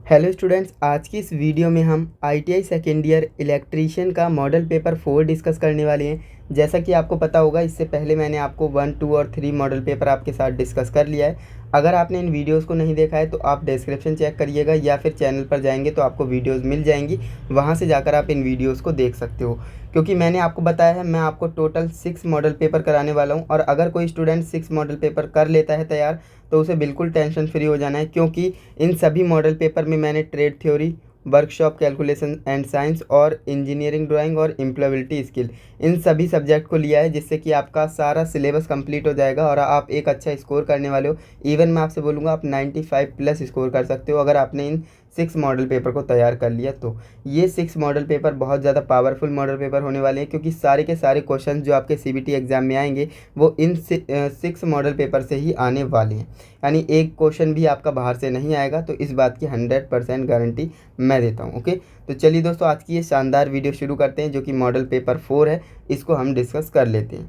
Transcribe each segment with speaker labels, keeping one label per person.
Speaker 1: Hello students, आज की इस वीडियो में हम आईटीआई सेकेंड ईयर इलेक्ट्रीशियन का मॉडल पेपर 4 डिस्कस करने वाले हैं। जैसा कि आपको पता होगा, इससे पहले मैंने आपको 1, 2 और 3 मॉडल पेपर आपके साथ डिस्कस कर लिया है। अगर आपने इन वीडियोस को नहीं देखा है तो आप डिस्क्रिप्शन चेक करिएगा या फिर चैनल पर जाएंगे तो आपको वीडियोस मिल जाएंगी, वहां से जाकर आप इन वीडियोस को देख सकते हो। क्योंकि मैंने आपको बताया है, मैं आपको टोटल 6 मॉडल पेपर कराने वाला हूँ और अगर कोई स्टूडेंट 6 मॉडल पेपर कर लेता है तैयार तो उसे बिल्कुल टेंशन फ्री हो जाना है, क्योंकि इन सभी मॉडल पेपर में मैंने trade theory, workshop calculation and science और इंजीनियरिंग ड्राइंग और एम्प्लॉयबिलिटी स्किल, इन सभी सब्जेक्ट को लिया है, जिससे कि आपका सारा सिलेबस कंप्लीट हो जाएगा और आप एक अच्छा स्कोर करने वाले हो। इवन मैं आपसे बोलूँगा आप 95 प्लस स्कोर कर सकते हो अगर आपने इन 6 मॉडल पेपर को तैयार कर लिया तो। ये 6 मॉडल पेपर बहुत ज़्यादा पावरफुल मॉडल पेपर होने वाले हैं, क्योंकि सारे के सारे क्वेश्चन जो आपके सीबीटी एग्जाम में आएंगे वो इन 6 मॉडल पेपर से ही आने वाले हैं। यानी एक क्वेश्चन भी आपका बाहर से नहीं आएगा, तो इस बात की 100% गारंटी मैं देता हूँ। ओके, तो चलिए दोस्तों, आज की ये शानदार वीडियो शुरू करते हैं, जो कि मॉडल पेपर 4 है, इसको हम डिस्कस कर लेते हैं।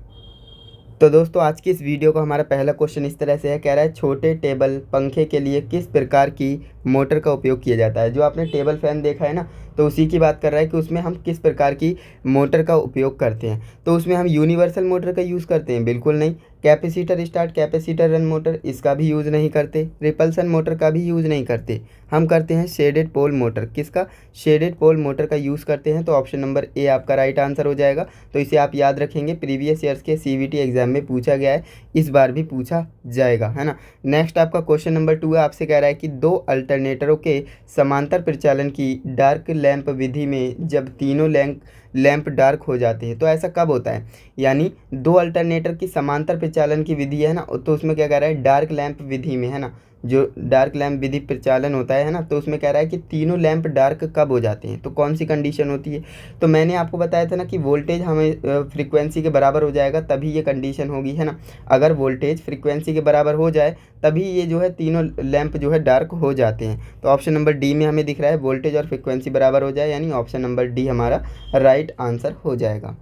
Speaker 1: तो दोस्तों, आज की इस वीडियो को हमारा पहला क्वेश्चन इस तरह से है, कह रहा है छोटे टेबल पंखे के लिए किस प्रकार की मोटर का उपयोग किया जाता है। जो आपने टेबल फैन देखा है ना, तो उसी की बात कर रहा है कि उसमें हम किस प्रकार की मोटर का उपयोग करते हैं। तो उसमें हम यूनिवर्सल मोटर का यूज़ करते हैं? बिल्कुल नहीं। Capacitor start, capacitor run motor, इसका भी यूज़ नहीं करते। रिपल्सन मोटर का भी यूज़ नहीं करते। हम करते हैं शेडेड पोल मोटर। किसका? शेडेड पोल मोटर का यूज़ करते हैं। तो ऑप्शन नंबर ए आपका राइट आंसर हो जाएगा। तो इसे आप याद रखेंगे, प्रीवियस ईयर्स के सीवीटी एग्जाम में पूछा गया है, इस बार भी पूछा जाएगा, है ना। नेक्स्ट आपका क्वेश्चन नंबर 2 है, आपसे कह रहा है कि दो अल्टरनेटरों के समांतर प्रचालन की डार्क लैंप विधि में जब तीनों लैंप डार्क हो जाते हैं तो ऐसा कब होता है। यानी दो अल्टरनेटर की समांतर प्रचालन की विधि है ना, तो उसमें क्या कह रहा है, डार्क लैंप विधि में, है ना, जो डार्क लैंप विधि प्रचालन होता है ना, तो उसमें कह रहा है कि तीनों लैंप डार्क कब हो जाते हैं, तो कौन सी कंडीशन होती है। तो मैंने आपको बताया था ना कि वोल्टेज हमें फ्रीक्वेंसी के बराबर हो जाएगा तभी ये कंडीशन होगी, है ना। अगर वोल्टेज फ्रीक्वेंसी के बराबर हो जाए तभी ये जो है तीनों लैंप जो है डार्क हो जाते हैं। तो ऑप्शन नंबर डी में हमें दिख रहा है वोल्टेज और फ्रीक्वेंसी बराबर हो जाए, यानी ऑप्शन नंबर डी हमारा राइट आंसर हो जाएगा।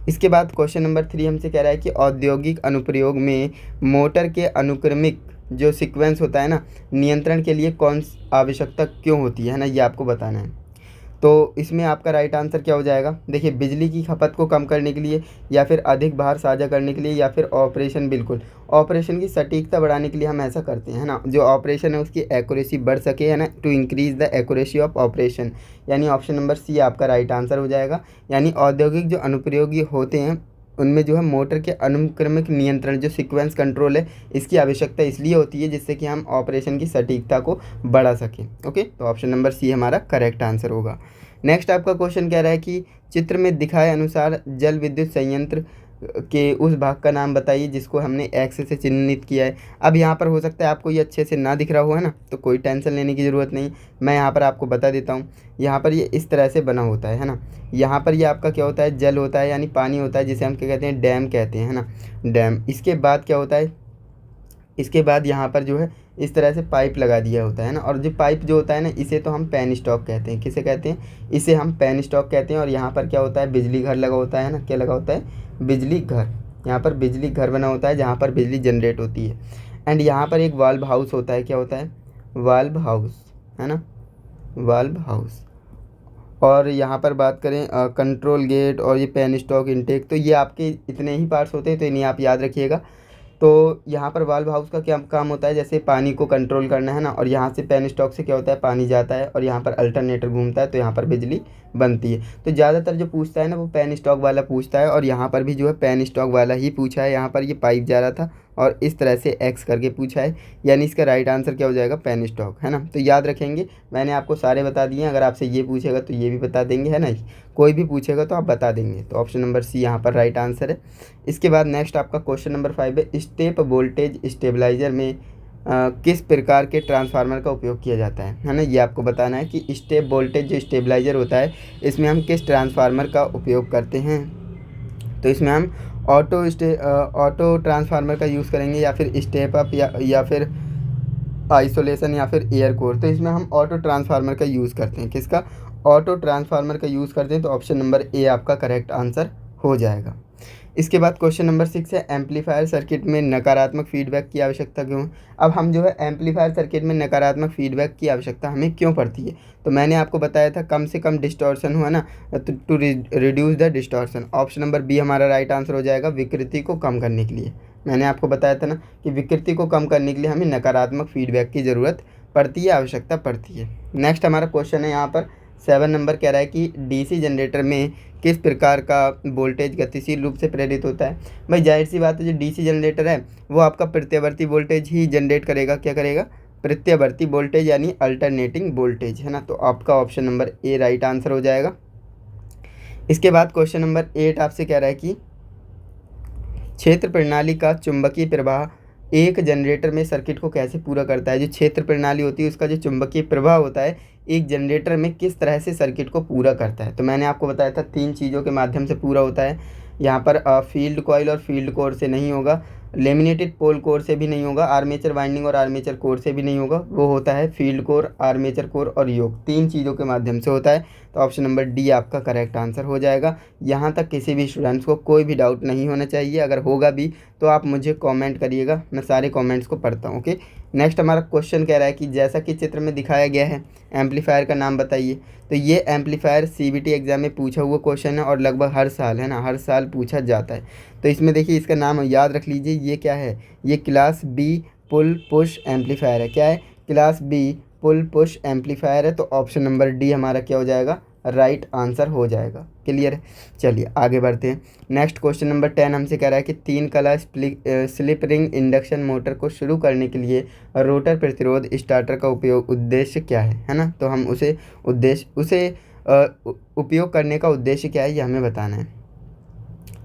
Speaker 1: इसके बाद क्वेश्चन नंबर 3 हमसे कह रहा है कि औद्योगिक अनुप्रयोग में मोटर के अनुक्रमिक जो सीक्वेंस होता है ना, नियंत्रण के लिए कौन आवश्यकता क्यों होती है ना, ये आपको बताना है। तो इसमें आपका राइट आंसर क्या हो जाएगा? देखिए, बिजली की खपत को कम करने के लिए, या फिर अधिक भार साझा करने के लिए, या फिर ऑपरेशन, बिल्कुल ऑपरेशन की सटीकता बढ़ाने के लिए हम ऐसा करते हैं, है ना। जो ऑपरेशन है उसकी एक्यूरेसी बढ़ सके, है ना, to increase the accuracy of operation, यानी ऑप्शन नंबर सी आपका राइट आंसर हो जाएगा। यानी औद्योगिक जो अनुप्रयोगी होते हैं उनमें जो है मोटर के अनुक्रमिक नियंत्रण, जो सीक्वेंस कंट्रोल है, इसकी आवश्यकता इसलिए होती है जिससे कि हम ऑपरेशन की सटीकता को बढ़ा सकें। ओके, तो ऑप्शन नंबर सी हमारा करेक्ट आंसर होगा। नेक्स्ट आपका क्वेश्चन कह रहा है कि चित्र में दिखाए अनुसार जल विद्युत संयंत्र के उस भाग का नाम बताइए जिसको हमने एक्स से चिन्हित किया है। अब यहाँ पर हो सकता है आपको ये अच्छे से ना दिख रहा हो, है ना, तो कोई टेंशन लेने की ज़रूरत नहीं, मैं यहाँ पर आपको बता देता हूँ। यहाँ पर ये इस तरह से बना होता है ना। यहाँ पर ये आपका क्या होता है, जल होता है, यानी पानी होता है, जिसे हम क्या कहते हैं, डैम कहते हैं, है ना, डैम। इसके बाद क्या होता है, इसके बाद यहाँ पर जो है इस तरह से पाइप लगा दिया होता है ना, और जो पाइप जो होता है ना, इसे तो हम पेन स्टॉक कहते हैं। किसे कहते हैं? इसे हम पेन स्टॉक कहते हैं। और यहाँ पर क्या होता है, बिजली घर लगा होता है ना, क्या लगा होता है, बिजली घर। यहाँ पर बिजली घर बना होता है जहाँ पर बिजली जनरेट होती है। एंड यहाँ पर एक वाल्व हाउस होता है, क्या होता है, वाल्व हाउस, है ना, वाल्व हाउस। और यहाँ पर बात करें कंट्रोल गेट और ये पेन स्टॉक इनटेक, तो ये आपके इतने ही पार्ट्स होते हैं, तो इन्हें आप याद रखिएगा। तो यहाँ पर वाल्व हाउस का क्या काम होता है, जैसे पानी को कंट्रोल करना, है ना, और यहाँ से पेन स्टॉक से क्या होता है, पानी जाता है और यहाँ पर अल्टरनेटर घूमता है, तो यहाँ पर बिजली बनती है। तो ज़्यादातर जो पूछता है ना वो पेन स्टॉक वाला पूछता है, और यहाँ पर भी जो है पेन स्टॉक वाला ही पूछा है। यहाँ पर ये पाइप जा रहा था और इस तरह से एक्स करके पूछा है, यानी इसका राइट आंसर क्या हो जाएगा, पेन स्टॉक, है ना। तो याद रखेंगे, मैंने आपको सारे बता दिए हैं। अगर आपसे ये पूछेगा तो ये भी बता देंगे, है ना, कोई भी पूछेगा तो आप बता देंगे। तो ऑप्शन नंबर सी यहाँ पर राइट आंसर है। इसके बाद नेक्स्ट आपका क्वेश्चन नंबर 5 है, स्टेप वोल्टेज स्टेबलाइजर में किस प्रकार के ट्रांसफार्मर का उपयोग किया जाता है ना। ये आपको बताना है कि स्टेप वोल्टेज जो स्टेबलाइजर होता है, इसमें हम किस ट्रांसफार्मर का उपयोग करते हैं। तो इसमें हम ऑटो ट्रांसफार्मर का यूज़ करेंगे, या फिर स्टेप अप, या फिर आइसोलेशन, या फिर एयर कोर। तो इसमें हम ऑटो ट्रांसफार्मर का यूज़ करते हैं। किसका? ऑटो ट्रांसफार्मर का यूज़ करते हैं। तो ऑप्शन नंबर ए आपका करेक्ट आंसर हो जाएगा। इसके बाद क्वेश्चन नंबर 6 है एम्पलीफायर सर्किट में नकारात्मक फीडबैक की आवश्यकता क्यों है। अब हम जो है एम्पलीफायर सर्किट में नकारात्मक फीडबैक की आवश्यकता हमें क्यों पड़ती है, तो मैंने आपको बताया था कम से कम डिस्टॉर्शन हुआ ना, तो to reduce the distortion. Option number B हमारा राइट आंसर हो जाएगा, विकृति को कम करने के लिए। मैंने आपको बताया था ना कि विकृति को कम करने के लिए हमें नकारात्मक फीडबैक की ज़रूरत पड़ती है, आवश्यकता पड़ती है। नेक्स्ट हमारा क्वेश्चन है यहाँ पर 7 नंबर कह रहा है कि डीसी जनरेटर में किस प्रकार का वोल्टेज गतिशील रूप से प्रेरित होता है। भाई जाहिर सी बात है, जो डीसी जनरेटर है वो आपका प्रत्यावर्ती वोल्टेज ही जनरेट करेगा। क्या करेगा? प्रत्यावर्ती वोल्टेज यानी अल्टरनेटिंग वोल्टेज, है ना। तो आपका option number A right answer हो जाएगा। इसके बाद क्वेश्चन नंबर 8 आपसे कह रहा है कि क्षेत्र प्रणाली का चुंबकीय प्रवाह एक जनरेटर में सर्किट को कैसे पूरा करता है। जो क्षेत्र प्रणाली होती है उसका जो चुंबकीय प्रवाह होता है एक जनरेटर में किस तरह से सर्किट को पूरा करता है। तो मैंने आपको बताया था 3 चीज़ों के माध्यम से पूरा होता है। यहाँ पर फील्ड कॉइल और फील्ड कोर से नहीं होगा, लेमिनेटेड पोल कोर से भी नहीं होगा, आर्मेचर वाइंडिंग और आर्मेचर कोर से भी नहीं होगा। वो होता है फील्ड कोर, आर्मेचर कोर और योक, 3 चीज़ों के माध्यम से होता है। तो ऑप्शन नंबर डी आपका करेक्ट आंसर हो जाएगा। यहाँ तक किसी भी स्टूडेंट्स को कोई भी डाउट नहीं होना चाहिए। अगर होगा भी तो आप मुझे कमेंट करिएगा, मैं सारे कमेंट्स को पढ़ता हूँ। ओके, नेक्स्ट हमारा क्वेश्चन कह रहा है कि जैसा कि चित्र में दिखाया गया है एम्पलीफायर का नाम बताइए। तो ये एम्पलीफायर सीबीटी एग्जाम में पूछा हुआ क्वेश्चन है और लगभग हर साल, है ना, हर साल पूछा जाता है। तो इसमें देखिए इसका नाम याद रख लीजिए, ये क्या है, ये क्लास बी पुल पुश एम्पलीफायर है। क्या है? क्लास बी पुल पुश एम्पलीफायर है। तो ऑप्शन नंबर डी हमारा क्या हो जाएगा? राइट आंसर हो जाएगा। क्लियर है? चलिए आगे बढ़ते हैं। नेक्स्ट क्वेश्चन नंबर 10 हमसे कह रहा है कि 3 कला स्लिप रिंग इंडक्शन मोटर को शुरू करने के लिए रोटर प्रतिरोध स्टार्टर का उद्देश्य क्या है ना। तो हम उपयोग करने का उद्देश्य क्या है ये हमें बताना है।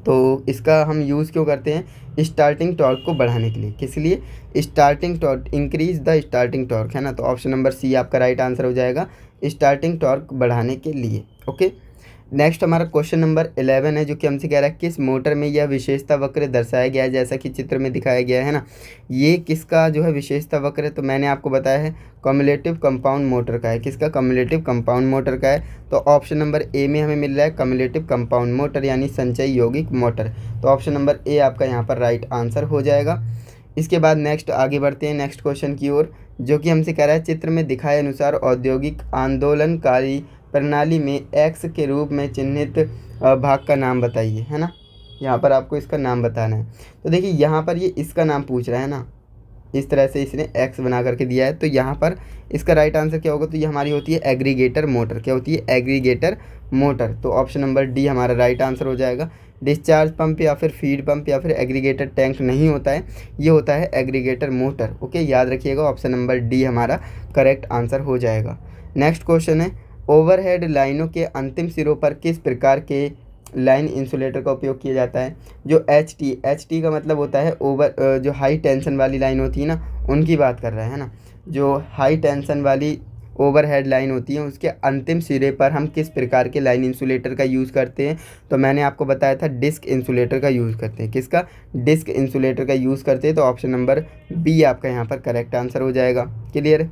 Speaker 1: तो इसका हम यूज़ क्यों करते हैं? स्टार्टिंग टॉर्क को बढ़ाने के लिए। किस लिए? Starting torque, increase the starting torque, है ना। तो ऑप्शन नंबर सी आपका राइट आंसर हो जाएगा, स्टार्टिंग टॉर्क बढ़ाने के लिए। ओके, नेक्स्ट हमारा क्वेश्चन नंबर 11 है जो कि हमसे कह रहा है किस मोटर में यह विशेषता वक्र दर्शाया गया है जैसा कि चित्र में दिखाया गया है ना। ये किसका जो है विशेषता वक्र है? तो मैंने आपको बताया है कम्युलेटिव कंपाउंड मोटर का है। किसका? कम्युलेटिव कंपाउंड मोटर का है। तो ऑप्शन नंबर ए में हमें मिल रहा है कम्युलेटिव कंपाउंड मोटर यानी संचयी यौगिक मोटर। तो ऑप्शन नंबर ए आपका यहाँ पर राइट आंसर हो जाएगा। इसके बाद नेक्स्ट आगे बढ़ते हैं नेक्स्ट क्वेश्चन की ओर, जो कि हमसे कह रहा है चित्र में दिखाए अनुसार औद्योगिक आंदोलनकारी प्रणाली में एक्स के रूप में चिन्हित भाग का नाम बताइए, है ना। यहाँ पर आपको इसका नाम बताना है। तो देखिए यहाँ पर ये इसका नाम पूछ रहा है ना, इस तरह से इसने एक्स बना करके दिया है। तो यहाँ पर इसका राइट आंसर क्या होगा? तो ये हमारी होती है एग्रीगेटर मोटर। क्या होती है? Aggregator motor. तो ऑप्शन नंबर डी हमारा राइट आंसर हो जाएगा। डिस्चार्ज पंप या फिर फीड पंप या फिर एग्रीगेटर टैंक नहीं होता है, ये होता है एग्रीगेटर मोटर। ओके, याद रखिएगा, ऑप्शन नंबर डी हमारा करेक्ट आंसर हो जाएगा। नेक्स्ट क्वेश्चन है ओवरहेड लाइनों के अंतिम सिरों पर किस प्रकार के लाइन इंसुलेटर का उपयोग किया जाता है। जो एच टी का मतलब होता है जो हाई टेंशन वाली लाइन होती है ना, उनकी बात कर रहा है ना। जो हाई टेंशन वाली ओवरहेड लाइन होती है उसके अंतिम सिरे पर हम किस प्रकार के लाइन इंसुलेटर का यूज़ करते हैं। तो मैंने आपको बताया था डिस्क इंसुलेटर का यूज़ करते हैं। किसका? डिस्क इंसुलेटर का यूज़ करते हैं। तो ऑप्शन नंबर बी आपका यहाँ पर करेक्ट आंसर हो जाएगा। क्लियर?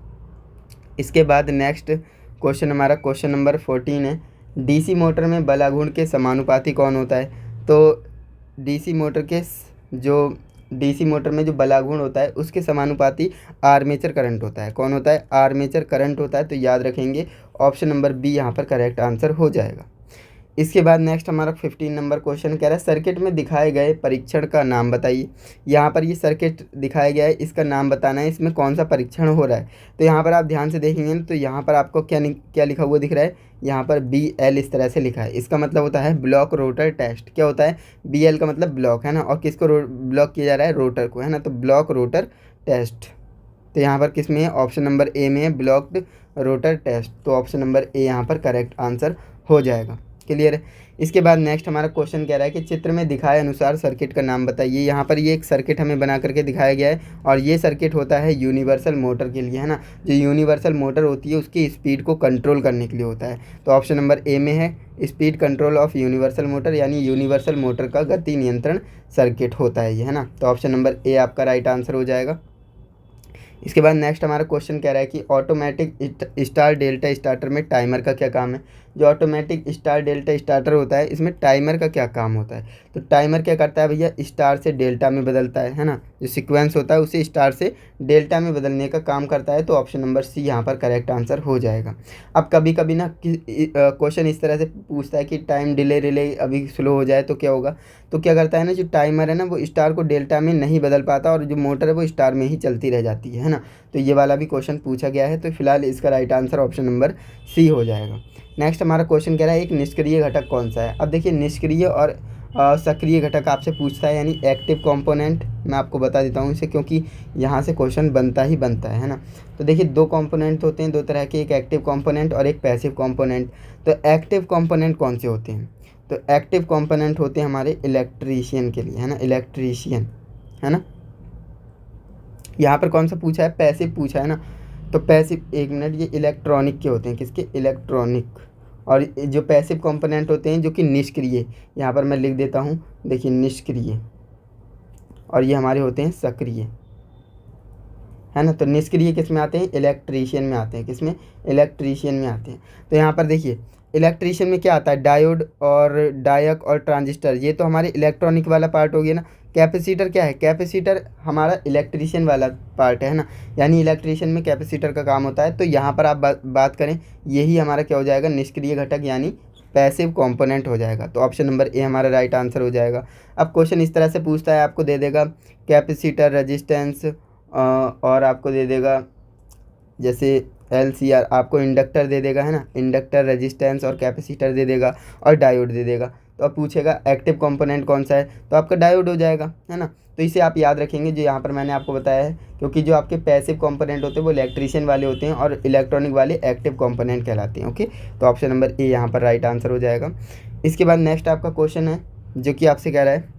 Speaker 1: इसके बाद नेक्स्ट क्वेश्चन हमारा क्वेश्चन नंबर 14 है डीसी मोटर में बलाघूर्ण के समानुपाती कौन होता है। तो डीसी मोटर में जो बलाघूर्ण होता है उसके समानुपाती आर्मेचर करंट होता है। कौन होता है? आर्मेचर करंट होता है। तो याद रखेंगे, ऑप्शन नंबर बी यहाँ पर करेक्ट आंसर हो जाएगा। इसके बाद नेक्स्ट हमारा 15 नंबर क्वेश्चन कह रहा है सर्किट में दिखाए गए परीक्षण का नाम बताइए। यहाँ पर ये सर्किट दिखाया गया है, इसका नाम बताना है, इसमें कौन सा परीक्षण हो रहा है। तो यहाँ पर आप ध्यान से देखेंगे तो यहाँ पर आपको क्या लिखा हुआ दिख रहा है, यहाँ पर BL इस तरह से लिखा है। इसका मतलब होता है ब्लॉक रोटर टेस्ट। क्या होता है? BL का मतलब ब्लॉक, है ना, और किसको ब्लॉक किया जा रहा है? रोटर को, है ना। तो ब्लॉक रोटर टेस्ट, तो यहाँ पर किस में है? ऑप्शन नंबर ए में है ब्लॉक्ड रोटर टेस्ट। तो ऑप्शन नंबर ए यहाँ पर करेक्ट आंसर हो जाएगा। क्लियर है? इसके बाद नेक्स्ट हमारा क्वेश्चन कह रहा है कि चित्र में दिखाए अनुसार सर्किट का नाम बताइए। यहाँ पर ये एक सर्किट हमें बना करके दिखाया गया है और ये सर्किट होता है यूनिवर्सल मोटर के लिए, है ना। जो यूनिवर्सल मोटर होती है उसकी स्पीड को कंट्रोल करने के लिए होता है। तो ऑप्शन नंबर ए में है speed control of universal motor, यानी यूनिवर्सल मोटर का गति नियंत्रण सर्किट होता है ये, है ना। तो ऑप्शन नंबर ए आपका राइट आंसर हो जाएगा। इसके बाद नेक्स्ट हमारा क्वेश्चन कह रहा है कि ऑटोमेटिक स्टार डेल्टा स्टार्टर में टाइमर का क्या काम है। जो ऑटोमेटिक स्टार डेल्टा स्टार्टर होता है इसमें टाइमर का क्या काम होता है। तो टाइमर क्या करता है भैया, स्टार से डेल्टा में बदलता है ना। जो सीक्वेंस होता है उसे स्टार से डेल्टा में बदलने का काम करता है। तो ऑप्शन नंबर सी यहाँ पर करेक्ट आंसर हो जाएगा। अब कभी कभी ना क्वेश्चन इस तरह से पूछता है कि टाइम डिले रिले अभी स्लो हो जाए तो क्या होगा। तो क्या करता है ना, जो टाइमर है ना वो स्टार को डेल्टा में नहीं बदल पाता और जो मोटर है वो स्टार में ही चलती रह जाती है ना। तो ये वाला भी क्वेश्चन पूछा गया है। तो फिलहाल इसका right answer option number C हो जाएगा। नेक्स्ट हमारा क्वेश्चन कह रहा है एक निष्क्रिय घटक कौन सा है। अब देखिए निष्क्रिय और सक्रिय घटक आपसे पूछता है, यानी एक्टिव कंपोनेंट। मैं आपको बता देता हूँ इसे, क्योंकि यहाँ से क्वेश्चन बनता ही बनता है ना। तो देखिए दो कंपोनेंट होते हैं, दो तरह के, एक एक्टिव कंपोनेंट और एक पैसिव कंपोनेंट। तो एक्टिव कंपोनेंट कौन से होते हैं। तो एक्टिव कंपोनेंट होते हैं हमारे इलेक्ट्रीशियन के लिए, है ना, इलेक्ट्रीशियन, है ना। यहाँ पर कौन सा पूछा है, पैसिव पूछा है ना। तो पैसिव, एक मिनट, ये इलेक्ट्रॉनिक के होते हैं, किसके, इलेक्ट्रॉनिक। और जो पैसिव कंपोनेंट होते हैं जो कि निष्क्रिय, यहाँ पर मैं लिख देता हूँ, देखिए निष्क्रिय, और ये हमारे होते हैं सक्रिय, है ना। तो निष्क्रिय किस में आते हैं, इलेक्ट्रीशियन में आते हैं, किसमें, इलेक्ट्रीशियन में आते हैं। तो यहाँ पर देखिए इलेक्ट्रीशियन में क्या आता है, डायोड और डायक और ट्रांजिस्टर, ये तो हमारे इलेक्ट्रॉनिक वाला पार्ट हो गया ना। कैपेसिटर क्या है, कैपेसिटर हमारा इलेक्ट्रीशियन वाला पार्ट है ना, यानी इलेक्ट्रीशियन में कैपेसिटर का काम होता है। तो यहाँ पर आप बात करें, यही हमारा क्या हो जाएगा, निष्क्रिय घटक यानी पैसिव कंपोनेंट हो जाएगा। तो ऑप्शन नंबर ए हमारा राइट आंसर हो जाएगा। अब क्वेश्चन इस तरह से पूछता है, आपको दे देगा कैपेसिटर, रेजिस्टेंस, और आपको दे देगा जैसे LCR, आपको इंडक्टर दे देगा, है ना, इंडक्टर, रेजिस्टेंस और कैपेसिटर दे देगा और डायोड दे देगा। तो अब पूछेगा एक्टिव कंपोनेंट कौन सा है, तो आपका डायोड हो जाएगा, है ना। तो इसे आप याद रखेंगे जो यहाँ पर मैंने आपको बताया है, क्योंकि जो आपके पैसिव कंपोनेंट होते हैं वो इलेक्ट्रीशियन वाले होते हैं और इलेक्ट्रॉनिक वाले एक्टिव कंपोनेंट कहलाते हैं। ओके, तो ऑप्शन नंबर ए यहाँ पर राइट आंसर हो जाएगा। इसके बाद नेक्स्ट आपका क्वेश्चन है जो कि आपसे कह रहा है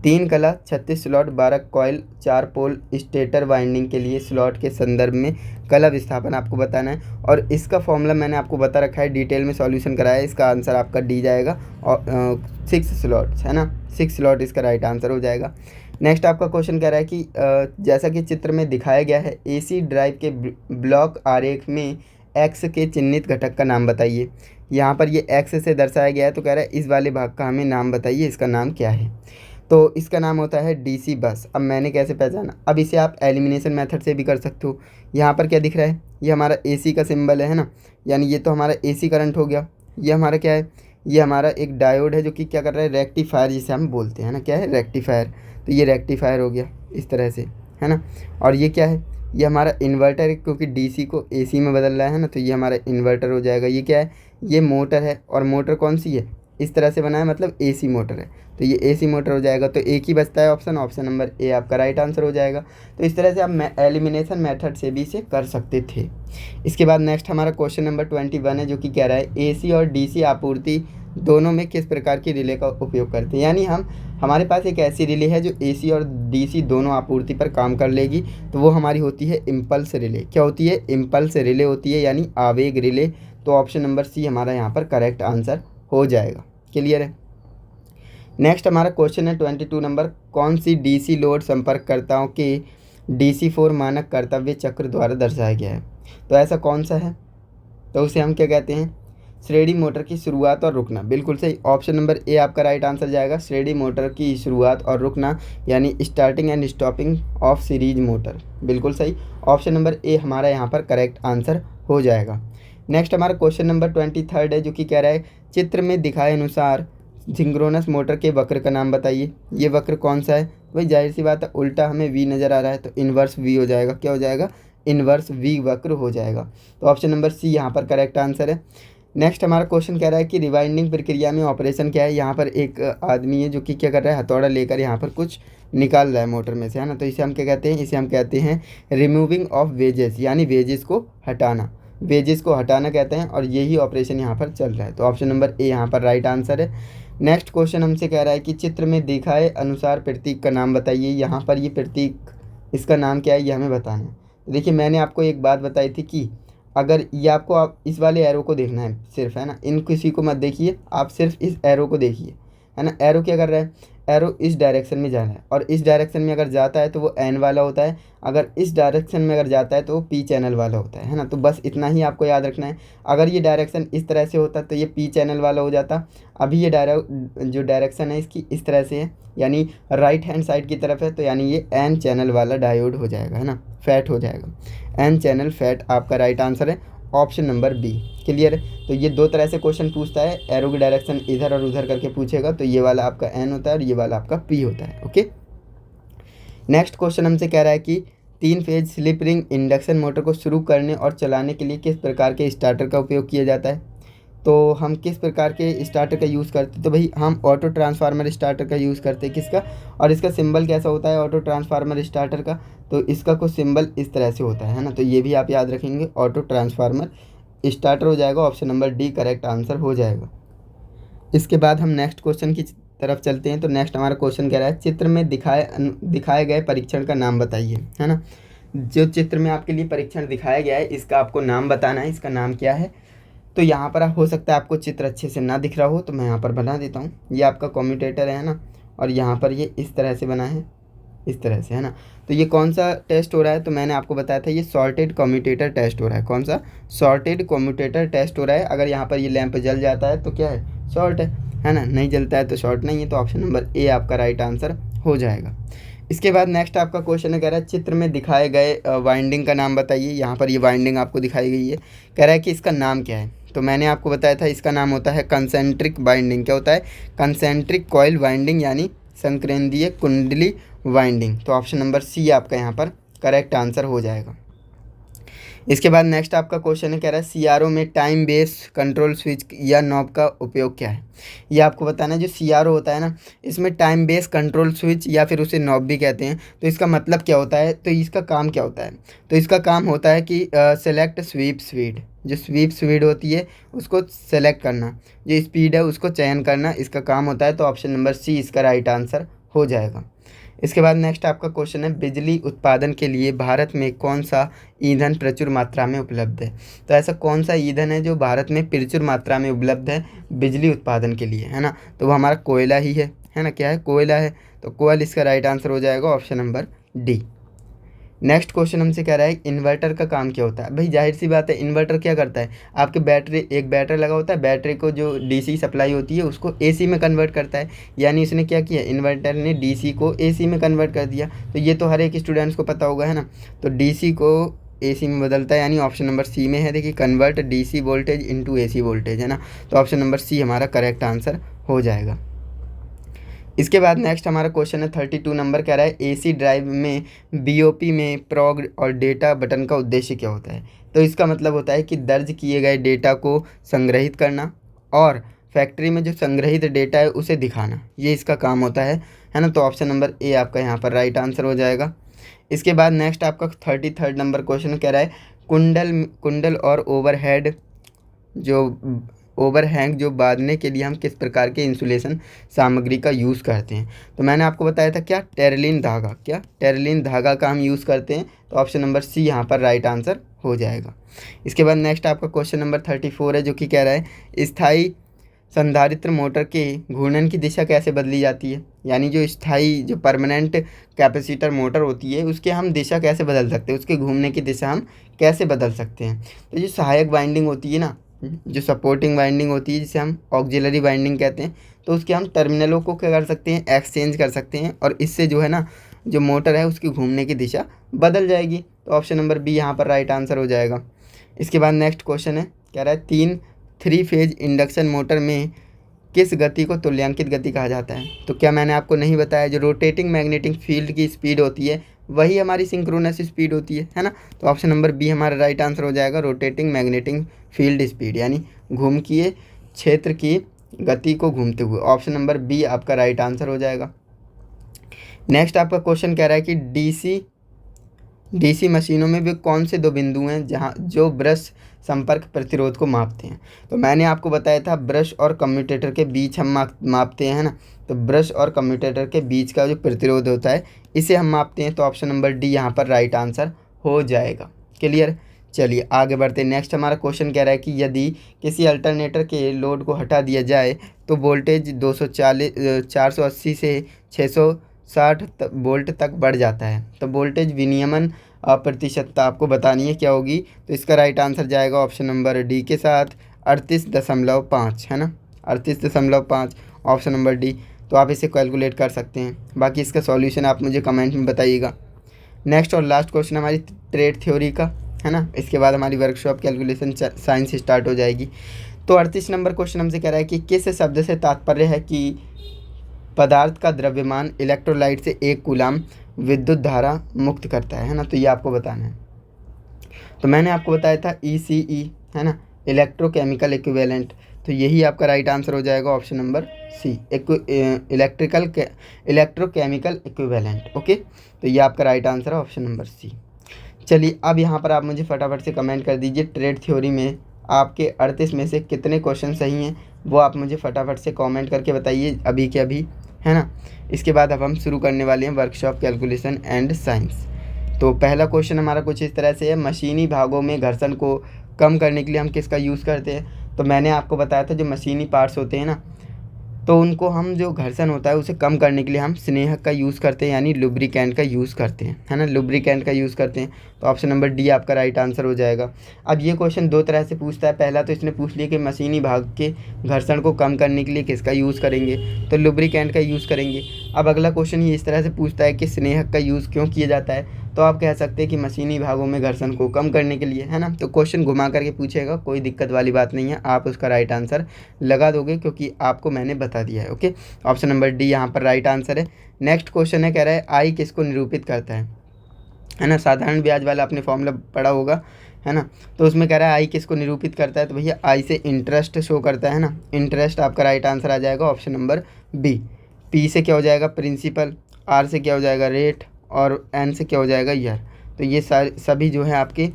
Speaker 1: 3 कला 36 स्लॉट 12 कॉइल 4 पोल स्टेटर वाइंडिंग के लिए स्लॉट के संदर्भ में कला विस्थापन आपको बताना है। और इसका फॉर्मूला मैंने आपको बता रखा है, डिटेल में सॉल्यूशन कराया है। इसका आंसर आपका डी जाएगा, और 6 स्लॉट्स, है ना, 6 स्लॉट इसका राइट आंसर हो जाएगा। नेक्स्ट आपका क्वेश्चन कह रहा है कि जैसा कि चित्र में दिखाया गया है, AC ड्राइव के ब्लॉक आरेख में एक्स के चिन्हित घटक का नाम बताइए। यहाँ पर ये एक्स से दर्शाया गया है, तो कह रहा है इस वाले भाग का हमें नाम बताइए, इसका नाम क्या है। तो इसका नाम होता है DC बस। अब मैंने कैसे पहचाना, अब इसे आप एलिमिनेशन मेथड से भी कर सकते हो। यहाँ पर क्या दिख रहा है, ये हमारा AC का सिंबल है ना, यानी ये तो हमारा AC करंट हो गया। ये हमारा क्या है, ये हमारा एक डायोड है जो कि क्या कर रहा है, रेक्टिफायर जिसे हम बोलते हैं ना, क्या है, रेक्टिफायर। तो ये रेक्टिफायर हो गया इस तरह से, है ना। और ये क्या है, ये हमारा इन्वर्टर है, क्योंकि DC को AC में बदल रहा है ना, तो ये हमारा इन्वर्टर हो जाएगा। ये क्या है, ये मोटर है, और मोटर कौन सी है, इस तरह से बना है, मतलब AC मोटर है, तो ये AC मोटर हो जाएगा। तो एक ही बचता है ऑप्शन, ऑप्शन नंबर ए आपका राइट आंसर हो जाएगा। तो इस तरह से आप एलिमिनेशन मेथड से भी इसे कर सकते थे। इसके बाद नेक्स्ट हमारा क्वेश्चन नंबर 21 है जो कि कह रहा है AC और DC आपूर्ति दोनों में किस प्रकार की रिले का उपयोग करते हैं। यानी हमारे पास एक ऐसी रिले है जो AC और DC दोनों आपूर्ति पर काम कर लेगी, तो वो हमारी होती है इम्पल्स रिले। क्या होती है, इम्पल्स रिले होती है, यानी आवेग रिले। तो ऑप्शन नंबर सी हमारा यहाँ पर करेक्ट आंसर हो जाएगा। क्लियर है। नेक्स्ट हमारा क्वेश्चन है 22 नंबर, कौन सी DC लोड संपर्ककर्ताओं के DC4 मानक कर्तव्य चक्र द्वारा दर्शाया गया है। तो ऐसा कौन सा है, तो उसे हम क्या कहते हैं, श्रेणी मोटर की शुरुआत और रुकना। बिल्कुल सही, ऑप्शन नंबर ए आपका राइट आंसर जाएगा, श्रेणी मोटर की शुरुआत और रुकना, यानी starting and stopping of series motor. बिल्कुल सही, ऑप्शन नंबर ए हमारा यहाँ पर करेक्ट आंसर हो जाएगा। नेक्स्ट हमारा क्वेश्चन नंबर 23 है जो कि कह रहा है चित्र में दिखाए अनुसार सिंक्रोनस मोटर के वक्र का नाम बताइए। ये वक्र कौन सा है, भाई जाहिर सी बात है, उल्टा हमें V नज़र आ रहा है, तो इन्वर्स V हो जाएगा। क्या हो जाएगा, इन्वर्स V वक्र हो जाएगा। तो ऑप्शन नंबर सी यहाँ पर करेक्ट आंसर है। नेक्स्ट हमारा क्वेश्चन कह रहा है कि रिवाइंडिंग प्रक्रिया में ऑपरेशन क्या है। यहाँ पर एक आदमी है जो कि क्या कर रहा है, हथौड़ा लेकर यहाँ पर कुछ निकाल रहा है मोटर में से, है ना। तो इसे हम क्या कहते हैं, इसे हम कहते हैं रिमूविंग ऑफ वेजेस, यानी वेजेस को हटाना, वेजेस को हटाना कहते हैं, और यही ऑपरेशन यहाँ पर चल रहा है। तो ऑप्शन नंबर ए यहाँ पर राइट आंसर है। नेक्स्ट क्वेश्चन हमसे कह रहा है कि चित्र में दिखाए अनुसार प्रतीक का नाम बताइए। यहाँ पर ये प्रतीक, इसका नाम क्या है, ये हमें बताना है। तो देखिए मैंने आपको एक बात बताई थी कि अगर ये आपको, आप इस वाले एरो को देखना है सिर्फ, है ना, इन किसी को मत देखिए, आप सिर्फ इस एरो को देखिए, है ना। एरो क्या कर रहा है, एरो इस डायरेक्शन में जाना है, और इस डायरेक्शन में अगर जाता है तो वो एन वाला होता है, अगर इस डायरेक्शन में अगर जाता है तो वो पी चैनल वाला होता है ना। तो बस इतना ही आपको याद रखना है। अगर ये डायरेक्शन इस तरह से होता तो ये पी चैनल वाला हो जाता। अभी ये जो डायरेक्शन है इसकी इस तरह से है, यानी राइट हैंड साइड की तरफ है, तो यानी ये एन चैनल वाला डायोड हो जाएगा, है ना, फैट हो जाएगा। एन चैनल फैट आपका राइट आंसर है, ऑप्शन नंबर बी। क्लियर है। तो ये दो तरह से क्वेश्चन पूछता है, एरो की डायरेक्शन इधर और उधर करके पूछेगा, तो ये वाला आपका एन होता है और ये वाला आपका पी होता है। ओके, नेक्स्ट क्वेश्चन हमसे कह रहा है कि 3 phase slip ring induction motor को शुरू करने और चलाने के लिए किस प्रकार के स्टार्टर का उपयोग किया जाता है। तो हम किस प्रकार के स्टार्टर का यूज़ करते हैं, तो भाई हम ऑटो ट्रांसफार्मर स्टार्टर का यूज़ करते हैं। किसका, और इसका सिंबल कैसा होता है ऑटो ट्रांसफार्मर स्टार्टर का, तो इसका कुछ सिंबल इस तरह से होता है ना। तो ये भी आप याद रखेंगे, ऑटो ट्रांसफार्मर स्टार्टर हो जाएगा, option number D correct answer हो जाएगा। इसके बाद हम नेक्स्ट क्वेश्चन की तरफ चलते हैं। तो नेक्स्ट हमारा क्वेश्चन कह रहा है चित्र में दिखाए गए परीक्षण का नाम बताइए, है ना। जो चित्र में आपके लिए परीक्षण दिखाया गया है इसका आपको नाम बताना है, इसका नाम क्या है। तो यहाँ पर हो सकता है आपको चित्र अच्छे से ना दिख रहा हो, तो मैं यहाँ पर बना देता हूँ। ये आपका कम्यूटेटर है ना, और यहाँ पर ये इस तरह से बना है, इस तरह से, है ना। तो ये कौन सा टेस्ट हो रहा है, तो मैंने आपको बताया था ये सॉर्टेड कम्यूटेटर टेस्ट हो रहा है। कौन सा, सॉर्टेड कम्यूटेटर टेस्ट हो रहा है। अगर यहाँ पर ये लैंप जल जाता है तो क्या है, शॉर्ट है ना, नहीं जलता है तो शॉर्ट नहीं है। तो ऑप्शन नंबर ए आपका राइट आंसर हो जाएगा। इसके बाद नेक्स्ट आपका क्वेश्चन है, कह रहा है चित्र में दिखाए गए वाइंडिंग का नाम बताइए। यहाँ पर ये वाइंडिंग आपको दिखाई गई है, कह रहा है कि इसका नाम क्या है। तो मैंने आपको बताया था इसका नाम होता है कंसेंट्रिक वाइंडिंग। क्या होता है, कंसेंट्रिक कॉइल वाइंडिंग, यानी संकेंद्रीय कुंडली वाइंडिंग। तो ऑप्शन नंबर सी आपका यहाँ पर करेक्ट आंसर हो जाएगा। इसके बाद नेक्स्ट आपका क्वेश्चन है, कह रहा है सीआरओ में टाइम बेस कंट्रोल स्विच या नॉब का उपयोग क्या है। ये आपको बताना है, जो सीआरओ होता है ना, इसमें टाइम बेस कंट्रोल स्विच या फिर उसे नॉब भी कहते हैं। तो इसका मतलब क्या होता है, तो इसका काम क्या होता है, तो इसका काम होता है कि सेलेक्ट स्वीप स्पीड, जो स्वीप स्पीड होती है उसको सेलेक्ट करना, जो स्पीड है उसको चयन करना, इसका काम होता है। तो ऑप्शन नंबर सी इसका राइट आंसर हो जाएगा। इसके बाद नेक्स्ट आपका क्वेश्चन है, बिजली उत्पादन के लिए भारत में कौन सा ईंधन प्रचुर मात्रा में उपलब्ध है। तो ऐसा कौन सा ईंधन है जो भारत में प्रचुर मात्रा में उपलब्ध है बिजली उत्पादन के लिए, है ना। तो वो हमारा कोयला ही है ना, क्या है, कोयला है। तो कोयल इसका राइट आंसर हो जाएगा, option number D. Next question हमसे कह रहा है इन्वर्टर का काम क्या होता है। भाई जाहिर सी बात है, इन्वर्टर क्या करता है, आपके बैटरी, एक बैटरी लगा होता है, बैटरी को जो डीसी सप्लाई होती है उसको एसी में कन्वर्ट करता है। यानी इसने क्या किया, इन्वर्टर ने डीसी को एसी में कन्वर्ट कर दिया। तो ये तो हर एक स्टूडेंट्स को पता होगा, है ना। तो डीसी को एसी में बदलता है, यानी ऑप्शन नंबर सी में है, देखिए, convert DC voltage into AC voltage, है ना। तो ऑप्शन नंबर सी हमारा करेक्ट आंसर हो जाएगा। इसके बाद नेक्स्ट हमारा क्वेश्चन है 32 नंबर, कह रहा है एसी ड्राइव में बीओपी में प्रॉग और डेटा बटन का उद्देश्य क्या होता है। तो इसका मतलब होता है कि दर्ज किए गए डेटा को संग्रहित करना और फैक्ट्री में जो संग्रहित डेटा है उसे दिखाना, ये इसका काम होता है ना। तो ऑप्शन नंबर ए आपका यहाँ पर राइट आंसर हो जाएगा। इसके बाद नेक्स्ट आपका 33 नंबर क्वेश्चन कह रहा है कुंडल और ओवरहेड जो ओवरहैंग जो बांधने के लिए हम किस प्रकार के इंसुलेशन सामग्री का यूज़ करते हैं। तो मैंने आपको बताया था क्या, टेरलिन धागा, क्या टेरलिन धागा का हम यूज़ करते हैं। तो ऑप्शन नंबर सी यहाँ पर राइट आंसर हो जाएगा। इसके बाद नेक्स्ट आपका क्वेश्चन नंबर 34 है, जो कि कह रहा है स्थायी संधारित्र मोटर के घूर्णन की दिशा कैसे बदली जाती है। यानी जो स्थायी, जो परमानेंट कैपेसिटर मोटर होती है उसके हम दिशा कैसे बदल सकते हैं, उसके घूमने की दिशा हम कैसे बदल सकते हैं। तो जो सहायक वाइंडिंग होती है ना, जो सपोर्टिंग वाइंडिंग होती है जिसे हम ऑक्सिलरी वाइंडिंग कहते हैं, तो उसके हम टर्मिनलों को क्या कर सकते हैं, एक्सचेंज कर सकते हैं, और इससे जो है ना, जो मोटर है उसकी घूमने की दिशा बदल जाएगी। तो ऑप्शन नंबर बी यहाँ पर राइट आंसर हो जाएगा। इसके बाद नेक्स्ट क्वेश्चन है, कह रहा है 3 फेज इंडक्शन मोटर में किस गति को तुल्यांकित गति कहा जाता है। तो क्या मैंने आपको नहीं बताया, जो रोटेटिंग मैग्नेटिक फील्ड की स्पीड होती है वही हमारी सिंक्रोनस स्पीड होती है ना। तो ऑप्शन नंबर बी हमारा राइट आंसर हो जाएगा, रोटेटिंग मैग्नेटिक फील्ड स्पीड, यानी घूमकीय क्षेत्र की गति को घूमते हुए। ऑप्शन नंबर बी आपका राइट आंसर हो जाएगा। नेक्स्ट आपका क्वेश्चन कह रहा है कि डीसी मशीनों में वे कौन से 2 बिंदु हैं जहां जो ब्रश संपर्क प्रतिरोध को मापते हैं। तो मैंने आपको बताया था ब्रश और कम्यूटेटर के बीच हम मापते हैं ना। तो ब्रश और कम्यूटेटर के बीच का जो प्रतिरोध होता है इसे हम मापते हैं। तो ऑप्शन नंबर डी यहाँ पर राइट आंसर हो जाएगा। क्लियर। चलिए आगे बढ़ते हैं। नेक्स्ट हमारा क्वेश्चन कह रहा है कि यदि किसी अल्टरनेटर के लोड को हटा दिया जाए तो वोल्टेज 480 से 660 वोल्ट तक बढ़ जाता है। तो वोल्टेज विनियमन प्रतिशतता आपको बतानी है क्या होगी। तो इसका राइट आंसर जाएगा ऑप्शन नंबर डी के साथ 38.5, है ना, 38.5, ऑप्शन नंबर डी। तो आप इसे कैलकुलेट कर सकते हैं। बाकी इसका सॉल्यूशन आप मुझे कमेंट में बताइएगा। नेक्स्ट और लास्ट क्वेश्चन हमारी ट्रेड थ्योरी का, है ना। इसके बाद हमारी वर्कशॉप कैलकुलेशन साइंस स्टार्ट हो जाएगी। तो 38 नंबर क्वेश्चन हमसे कह रहा है कि किस शब्द से तात्पर्य है कि पदार्थ का द्रव्यमान इलेक्ट्रोलाइट से 1 कूलाम विद्युत धारा मुक्त करता है ना। तो ये आपको बताना है। तो मैंने आपको बताया था ECE, है ना, इलेक्ट्रोकेमिकल इक्विवेलेंट। तो यही आपका राइट आंसर हो जाएगा option number C, electrochemical equivalent. Okay, तो ये आपका राइट आंसर है ऑप्शन नंबर सी। चलिए अब यहाँ पर आप मुझे फटाफट से कमेंट कर दीजिए ट्रेड थ्योरी में आपके 38 में से कितने क्वेश्चन सही हैं, वो आप मुझे फटाफट से कमेंट करके बताइए अभी के अभी, है ना। इसके बाद अब हम शुरू करने वाले हैं वर्कशॉप कैलकुलेशन एंड साइंस। तो पहला क्वेश्चन हमारा कुछ इस तरह से है, मशीनी भागों में घर्षण को कम करने के लिए हम किसका यूज़ करते हैं। तो मैंने आपको बताया था जो मशीनी पार्ट्स होते हैं ना, तो उनको हम जो घर्षण होता है उसे कम करने के लिए हम स्नेहक का यूज़ करते हैं, यानी लुब्रिकेंट का यूज़ करते हैं, है ना, लुब्रिकेंट का यूज़ करते हैं। तो ऑप्शन नंबर डी आपका राइट आंसर हो जाएगा। अब ये क्वेश्चन दो तरह से पूछता है। पहला तो इसने पूछ लिया कि मशीनी भाग के घर्षण को कम करने के लिए किसका यूज़ करेंगे, तो लुब्रिकेंट का यूज़ करेंगे। अब अगला क्वेश्चन ये इस तरह से पूछता है कि स्नेहक का यूज़ क्यों किया जाता है। तो आप कह सकते हैं कि मशीनी भागों में घर्षण को कम करने के लिए, है ना। तो क्वेश्चन घुमा करके पूछेगा, कोई दिक्कत वाली बात नहीं है, आप उसका राइट आंसर लगा दोगे क्योंकि आपको मैंने बता दिया है। ओके, ऑप्शन नंबर डी यहाँ पर राइट आंसर है। नेक्स्ट क्वेश्चन है, कह रहा है आई किसको निरूपित करता है ना। साधारण ब्याज वाला आपने फॉर्मूला पढ़ा होगा, है ना। तो उसमें कह रहा है आई किसको निरूपित करता है, तो भैया आई से इंटरेस्ट शो करता है ना। इंटरेस्ट आपका राइट आंसर आ जाएगा ऑप्शन नंबर बी। पी से क्या हो जाएगा, प्रिंसिपल। आर से क्या हो जाएगा, रेट। और एन से क्या हो जाएगा, ईयर। तो ये सभी जो है आपके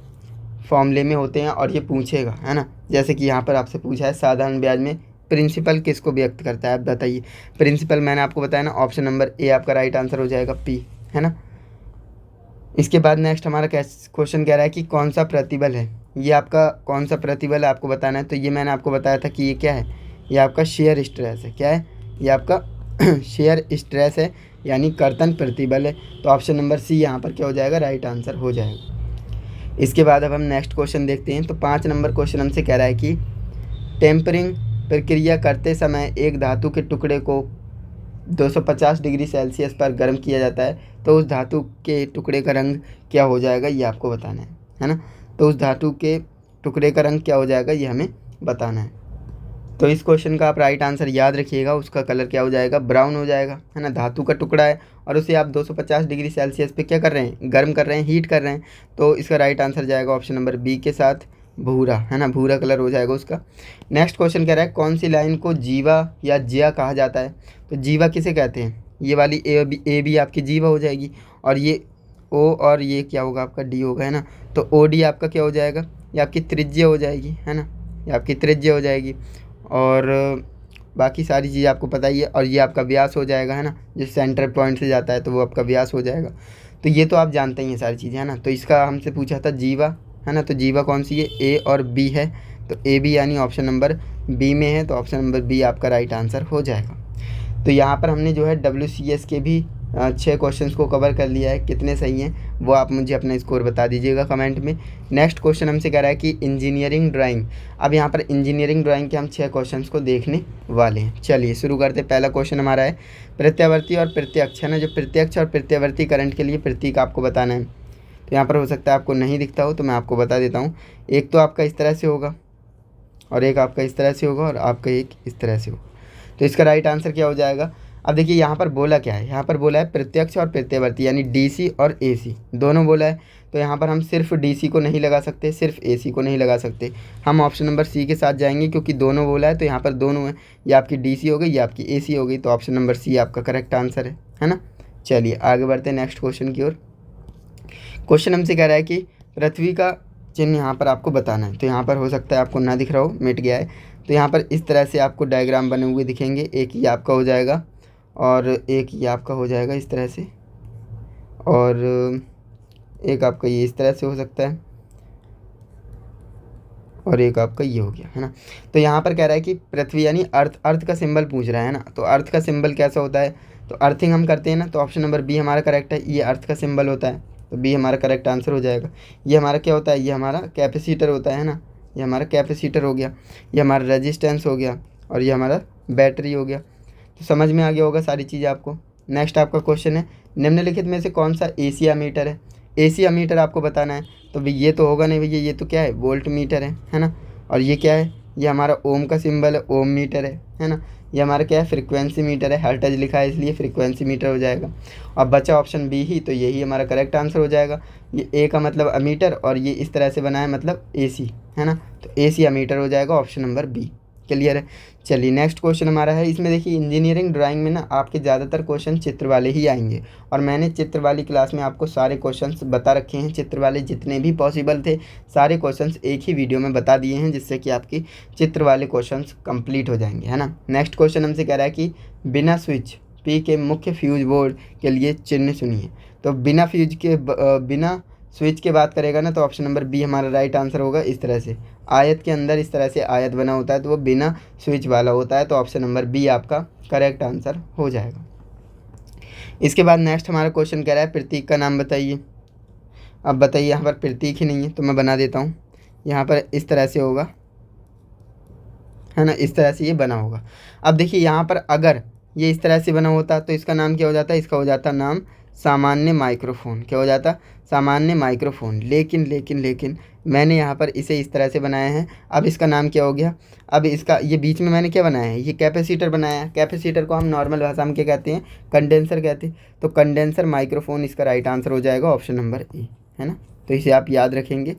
Speaker 1: फॉर्मूले में होते हैं और ये पूछेगा, है ना। जैसे कि यहाँ पर आपसे पूछा है साधारण ब्याज में प्रिंसिपल किसको व्यक्त करता है, आप बताइए। प्रिंसिपल मैंने आपको बताया ना, ऑप्शन नंबर ए आपका राइट आंसर हो जाएगा, पी, है ना। इसके बाद नेक्स्ट हमारा क्वेश्चन कह रहा है कि कौन सा प्रतिबल है। ये आपका कौन सा प्रतिबल है आपको बताना है। तो ये मैंने आपको बताया था कि ये क्या है, ये आपका शेयर स्ट्रेस है। क्या है, ये आपका शेयर स्ट्रेस है, यानी कर्तन प्रतिबल है। तो ऑप्शन नंबर सी यहाँ पर क्या हो जाएगा, राइट आंसर हो जाएगा। इसके बाद अब हम नेक्स्ट क्वेश्चन देखते हैं। तो 5 नंबर क्वेश्चन हमसे कह रहा है कि टेम्परिंग प्रक्रिया करते समय एक धातु के टुकड़े को 250 डिग्री सेल्सियस पर गर्म किया जाता है, तो उस धातु के टुकड़े का रंग क्या हो जाएगा, ये आपको बताना है ना। तो उस धातु के टुकड़े का रंग क्या हो जाएगा, ये हमें बताना है। तो इस क्वेश्चन का आप राइट आंसर याद रखिएगा, उसका कलर क्या हो जाएगा, ब्राउन हो जाएगा, है ना। धातु का टुकड़ा है और उसे आप 250 डिग्री सेल्सियस पे क्या कर रहे हैं, गर्म कर रहे हैं, हीट कर रहे हैं। तो इसका राइट आंसर जाएगा ऑप्शन नंबर बी के साथ भूरा, है ना, भूरा कलर हो जाएगा उसका। नेक्स्ट क्वेश्चन कह रहा है कौन सी लाइन को जीवा या जिया कहा जाता है। तो जीवा किसे कहते हैं, ये वाली ए बी आपकी जीवा हो जाएगी, और ये ओ और ये क्या होगा आपका डी होगा, है ना। तो ओ डी आपका क्या हो जाएगा, ये आपकी त्रिज्या हो जाएगी, है ना, ये आपकी त्रिज्या हो जाएगी। और बाकी सारी चीज़ आपको पता ही है। और ये आपका व्यास हो जाएगा, है ना, जो सेंटर पॉइंट से जाता है तो वो आपका व्यास हो जाएगा। तो ये तो आप जानते ही हैं सारी चीज़ें, है ना। तो इसका हमसे पूछा था जीवा, है ना। तो जीवा कौन सी है, ए और बी है। तो ए बी यानी ऑप्शन नंबर बी में है, तो ऑप्शन नंबर बी आपका राइट आंसर हो जाएगा। तो यहाँ पर हमने जो है WCS के भी 6 क्वेश्चंस को कवर कर लिया है। कितने सही हैं वो आप मुझे अपना स्कोर बता दीजिएगा कमेंट में। नेक्स्ट क्वेश्चन हमसे कह रहा है कि इंजीनियरिंग ड्राइंग। अब यहाँ पर इंजीनियरिंग ड्राइंग के हम 6 क्वेश्चंस को देखने वाले हैं। चलिए शुरू करते हैं। पहला क्वेश्चन हमारा है प्रत्यावर्ती और प्रत्यक्ष, है ना। जो प्रत्यक्ष और प्रत्यावर्ती करंट के लिए प्रतीक आपको बताना है। तो यहाँ पर हो सकता है आपको नहीं दिखता हो, तो मैं आपको बता देता हूँ। एक तो आपका इस तरह से होगा, और एक आपका इस तरह से होगा, और आपका एक इस तरह से होगा। तो इसका राइट आंसर क्या हो जाएगा। अब देखिए यहाँ पर बोला क्या है, यहाँ पर बोला है प्रत्यक्ष और प्रत्यावर्ती, यानी DC और AC दोनों बोला है। तो यहाँ पर हम सिर्फ DC को नहीं लगा सकते, सिर्फ AC को नहीं लगा सकते, हम ऑप्शन नंबर सी के साथ जाएंगे क्योंकि दोनों बोला है। तो यहाँ पर दोनों है, ये आपकी DC हो गई, ये आपकी AC हो गई। तो ऑप्शन नंबर सी आपका करेक्ट आंसर है ना। चलिए आगे बढ़ते हैं नेक्स्ट क्वेश्चन की ओर। क्वेश्चन हमसे कह रहा है कि पृथ्वी का चिन्ह यहाँ पर आपको बताना है। तो यहाँ पर हो सकता है आपको ना दिख रहा हो, मिट गया है। तो यहाँ पर इस तरह से आपको डायग्राम बने हुए दिखेंगे। एक ये आपका हो जाएगा और एक ये आपका हो जाएगा इस तरह से, और एक आपका ये इस तरह से हो सकता है, और एक आपका ये हो गया, है ना। तो यहाँ पर कह रहा है कि पृथ्वी यानी अर्थ, अर्थ का सिंबल पूछ रहा है ना। तो अर्थ का सिंबल कैसा होता है, तो अर्थिंग हम करते हैं ना, तो ऑप्शन नंबर बी हमारा करेक्ट है। ये अर्थ का सिंबल होता है, तो बी हमारा करेक्ट आंसर हो जाएगा। ये हमारा क्या होता है, ये हमारा कैपेसिटर होता है ना, ये हमारा कैपेसिटर हो गया, ये हमारा रेजिस्टेंस हो गया, और ये हमारा बैटरी हो गया। तो समझ में आ गया होगा सारी चीज़ें आपको। नेक्स्ट आपका क्वेश्चन है, निम्नलिखित में से कौन सा एसी अमीटर है। एसी अमीटर आपको बताना है, तो भाई ये तो होगा नहीं भैया, ये तो क्या है, वोल्ट मीटर है ना। और ये क्या है, ये हमारा ओम का सिंबल है, ओम मीटर है ना। ये हमारा क्या है, फ्रीक्वेंसी मीटर है, हर्ट्ज लिखा है इसलिए फ्रीक्वेंसी मीटर हो जाएगा। अब बचा ऑप्शन बी ही, तो यही हमारा करेक्ट आंसर हो जाएगा। ये ए का मतलब अमीटर, और ये इस तरह से बना है मतलब एसी, है ना। तो एसी अमीटर हो जाएगा ऑप्शन नंबर बी। क्लियर है। चलिए नेक्स्ट क्वेश्चन हमारा है, इसमें देखिए इंजीनियरिंग ड्राइंग में ना आपके ज़्यादातर क्वेश्चन चित्र वाले ही आएंगे, और मैंने चित्र वाली क्लास में आपको सारे क्वेश्चंस बता रखे हैं। चित्र वाले जितने भी पॉसिबल थे सारे क्वेश्चंस एक ही वीडियो में बता दिए हैं, जिससे कि आपकी चित्र वाले क्वेश्चंस कंप्लीट हो जाएंगे, है ना। नेक्स्ट क्वेश्चन हमसे कह रहा है कि बिना स्विच पी के मुख्य फ्यूज बोर्ड के लिए चिन्ह चुनिए। तो बिना फ्यूज के बिना स्विच के बात करेगा ना, तो ऑप्शन नंबर बी हमारा राइट आंसर होगा। इस तरह से आयत के अंदर इस तरह से आयत बना होता है, तो वो बिना स्विच वाला होता है, तो ऑप्शन नंबर बी आपका करेक्ट आंसर हो जाएगा। इसके बाद नेक्स्ट हमारा क्वेश्चन कह रहा है प्रतीक का नाम बताइए। अब बताइए, यहाँ पर प्रतीक ही नहीं है, तो मैं बना देता हूँ। यहाँ पर इस तरह से होगा, है ना, इस तरह से ये बना होगा। अब देखिए यहाँ पर अगर ये इस तरह से बना होता तो इसका नाम क्या हो जाता, इसका हो जाता नाम सामान्य माइक्रोफोन। क्या हो जाता, सामान्य माइक्रोफोन। लेकिन लेकिन लेकिन मैंने यहाँ पर इसे इस तरह से बनाया है। अब इसका नाम क्या हो गया, अब इसका ये बीच में मैंने क्या बनाया है, ये कैपेसिटर बनाया है। कैपेसिटर को हम नॉर्मल भाषा में क्या कहते हैं, कंडेंसर कहते हैं। तो कंडेंसर माइक्रोफोन इसका राइट आंसर हो जाएगा ऑप्शन नंबर ए, है ना। तो इसे आप याद रखेंगे।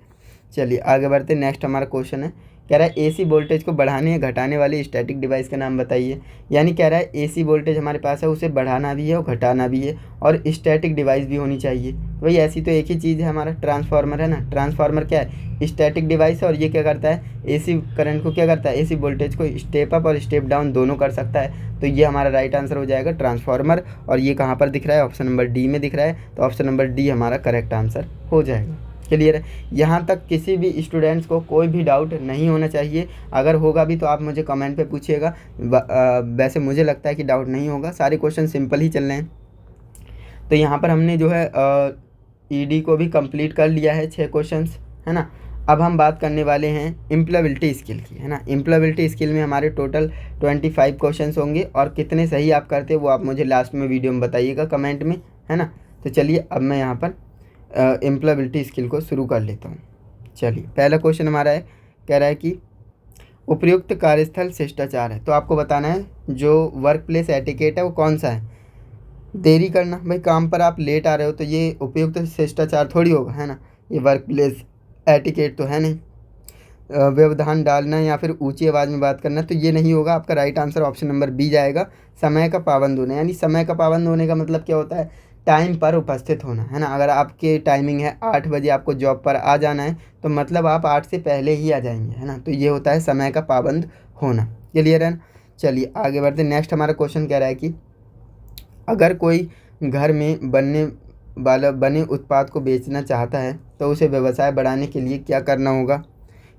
Speaker 1: चलिए आगे बढ़ते, नेक्स्ट हमारा क्वेश्चन है, कह रहा है एसी वोल्टेज को बढ़ाने या घटाने वाली स्टैटिक डिवाइस का नाम बताइए। यानी कह रहा है एसी वोल्टेज हमारे पास है, उसे बढ़ाना भी है और घटाना भी है, और स्टैटिक डिवाइस भी होनी चाहिए। भाई ऐसी तो एक ही चीज़ है, हमारा ट्रांसफार्मर है ना। ट्रांसफार्मर क्या है, स्टैटिक डिवाइस है, और ये क्या करता है, एसी करंट को क्या करता है, एसी वोल्टेज को स्टेप अप और स्टेप डाउन दोनों कर सकता है। तो ये हमारा राइट आंसर हो जाएगा ट्रांसफार्मर। और ये कहाँ पर दिख रहा है, ऑप्शन नंबर डी में दिख रहा है, तो ऑप्शन नंबर डी हमारा करेक्ट आंसर हो जाएगा। क्लियर है। यहाँ तक किसी भी स्टूडेंट्स को कोई भी डाउट नहीं होना चाहिए। अगर होगा भी तो आप मुझे कमेंट पे पूछिएगा। वैसे मुझे लगता है कि डाउट नहीं होगा, सारे क्वेश्चन सिंपल ही चल रहे हैं। तो यहाँ पर हमने जो है ईडी को भी कंप्लीट कर लिया है, 6 क्वेश्चंस, है ना। अब हम बात करने वाले हैं इम्प्लॉयबिलिटी स्किल की, है ना। इम्प्लॉयबिलिटी स्किल में हमारे टोटल 25 क्वेश्चंस होंगे, और कितने सही आप करते वो आप मुझे लास्ट में वीडियो में बताइएगा कमेंट में, है ना। तो चलिए अब मैं यहाँ पर एम्प्लॉयबिलिटी स्किल को शुरू कर लेता हूँ। चलिए पहला क्वेश्चन हमारा है, कह रहा है कि उपयुक्त कार्यस्थल शिष्टाचार है। तो आपको बताना है जो वर्क प्लेस एटिकेट है वो कौन सा है। देरी करना, भाई काम पर आप लेट आ रहे हो तो ये उपयुक्त शिष्टाचार थोड़ी होगा, है ना। ये वर्क प्लेस एटिकेट तो है नहीं। व्यवधान डालना या फिर ऊंची आवाज़ में बात करना, तो ये नहीं होगा। आपका right answer option number B जाएगा, समय का पाबंद होना। यानी समय का पाबंद होने का मतलब क्या होता है, टाइम पर उपस्थित होना, है ना। अगर आपके टाइमिंग है 8 बजे आपको जॉब पर आ जाना है, तो मतलब आप 8 से पहले ही आ जाएंगे, है ना। तो ये होता है समय का पाबंद होना। क्लियर है ना। चलिए आगे बढ़ते, नेक्स्ट हमारा क्वेश्चन कह रहा है कि अगर कोई घर में बने उत्पाद को बेचना चाहता है तो उसे व्यवसाय बढ़ाने के लिए क्या करना होगा।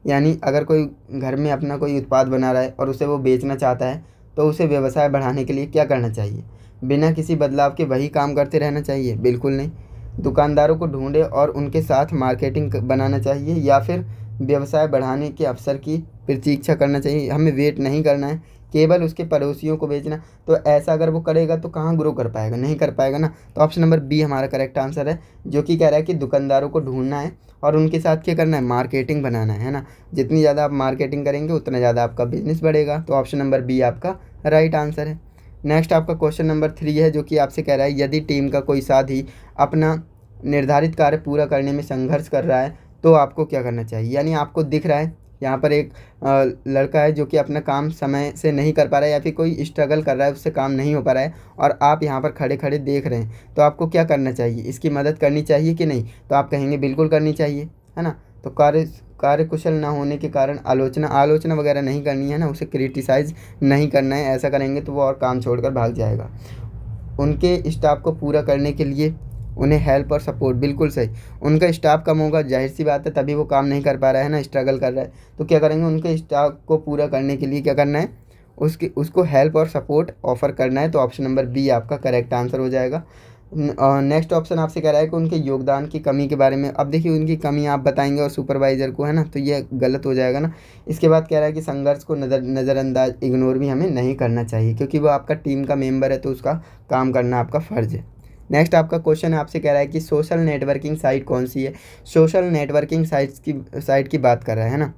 Speaker 1: यानी अगर कोई घर में अपना कोई उत्पाद बना रहा है और उसे वो बेचना चाहता है, तो उसे व्यवसाय बढ़ाने के लिए क्या करना चाहिए। बिना किसी बदलाव के वही काम करते रहना चाहिए, बिल्कुल नहीं। दुकानदारों को ढूंढे और उनके साथ मार्केटिंग बनाना चाहिए, या फिर व्यवसाय बढ़ाने के अवसर की प्रतीक्षा करना चाहिए। हमें वेट नहीं करना है, केवल उसके पड़ोसियों को बेचना। तो ऐसा अगर वो करेगा तो कहाँ ग्रो कर पाएगा, नहीं कर पाएगा ना। तो ऑप्शन नंबर बी हमारा करेक्ट आंसर है, जो कि कह रहा है कि दुकानदारों को ढूंढना है और उनके साथ क्या करना है, मार्केटिंग बनाना है ना। जितनी ज़्यादा आप मार्केटिंग करेंगे उतना ज़्यादा आपका बिजनेस बढ़ेगा। तो ऑप्शन नंबर बी आपका राइट आंसर है। नेक्स्ट आपका क्वेश्चन नंबर 3 है, जो कि आपसे कह रहा है यदि टीम का कोई साथी अपना निर्धारित कार्य पूरा करने में संघर्ष कर रहा है तो आपको क्या करना चाहिए। यानी आपको दिख रहा है यहाँ पर एक लड़का है जो कि अपना काम समय से नहीं कर पा रहा है, या फिर कोई स्ट्रगल कर रहा है, उससे काम नहीं हो पा रहा है, और आप यहाँ पर खड़े खड़े देख रहे हैं, तो आपको क्या करना चाहिए, इसकी मदद करनी चाहिए कि नहीं। तो आप कहेंगे बिल्कुल करनी चाहिए, है ना। तो कार्य कुशल ना होने के कारण आलोचना वगैरह नहीं करनी है ना, उसे क्रिटिसाइज नहीं करना है। ऐसा करेंगे तो वो और काम छोड़कर भाग जाएगा। उनके स्टाफ को पूरा करने के लिए उन्हें हेल्प और सपोर्ट, बिल्कुल सही। उनका स्टाफ कम होगा, जाहिर सी बात है, तभी वो काम नहीं कर पा रहा है ना, स्ट्रगल कर रहा है। तो क्या करेंगे, उनके स्टाफ को पूरा करने के लिए क्या करना है, उसको हेल्प और सपोर्ट ऑफर करना है। तो ऑप्शन नंबर बी आपका करेक्ट आंसर हो जाएगा। नेक्स्ट ऑप्शन आपसे कह रहा है कि उनके योगदान की कमी के बारे में। अब देखिए, उनकी कमी आप बताएंगे और सुपरवाइज़र को, है ना, तो ये गलत हो जाएगा ना। इसके बाद कह रहा है कि संघर्ष को नज़रअंदाज, इग्नोर भी हमें नहीं करना चाहिए, क्योंकि वो आपका टीम का मेंबर है, तो उसका काम करना आपका फ़र्ज़ है। नेक्स्ट आपका क्वेश्चन है, आपसे कह रहा है कि सोशल नेटवर्किंग साइट कौन सी है। सोशल नेटवर्किंग साइट की बात कर रहा है ना।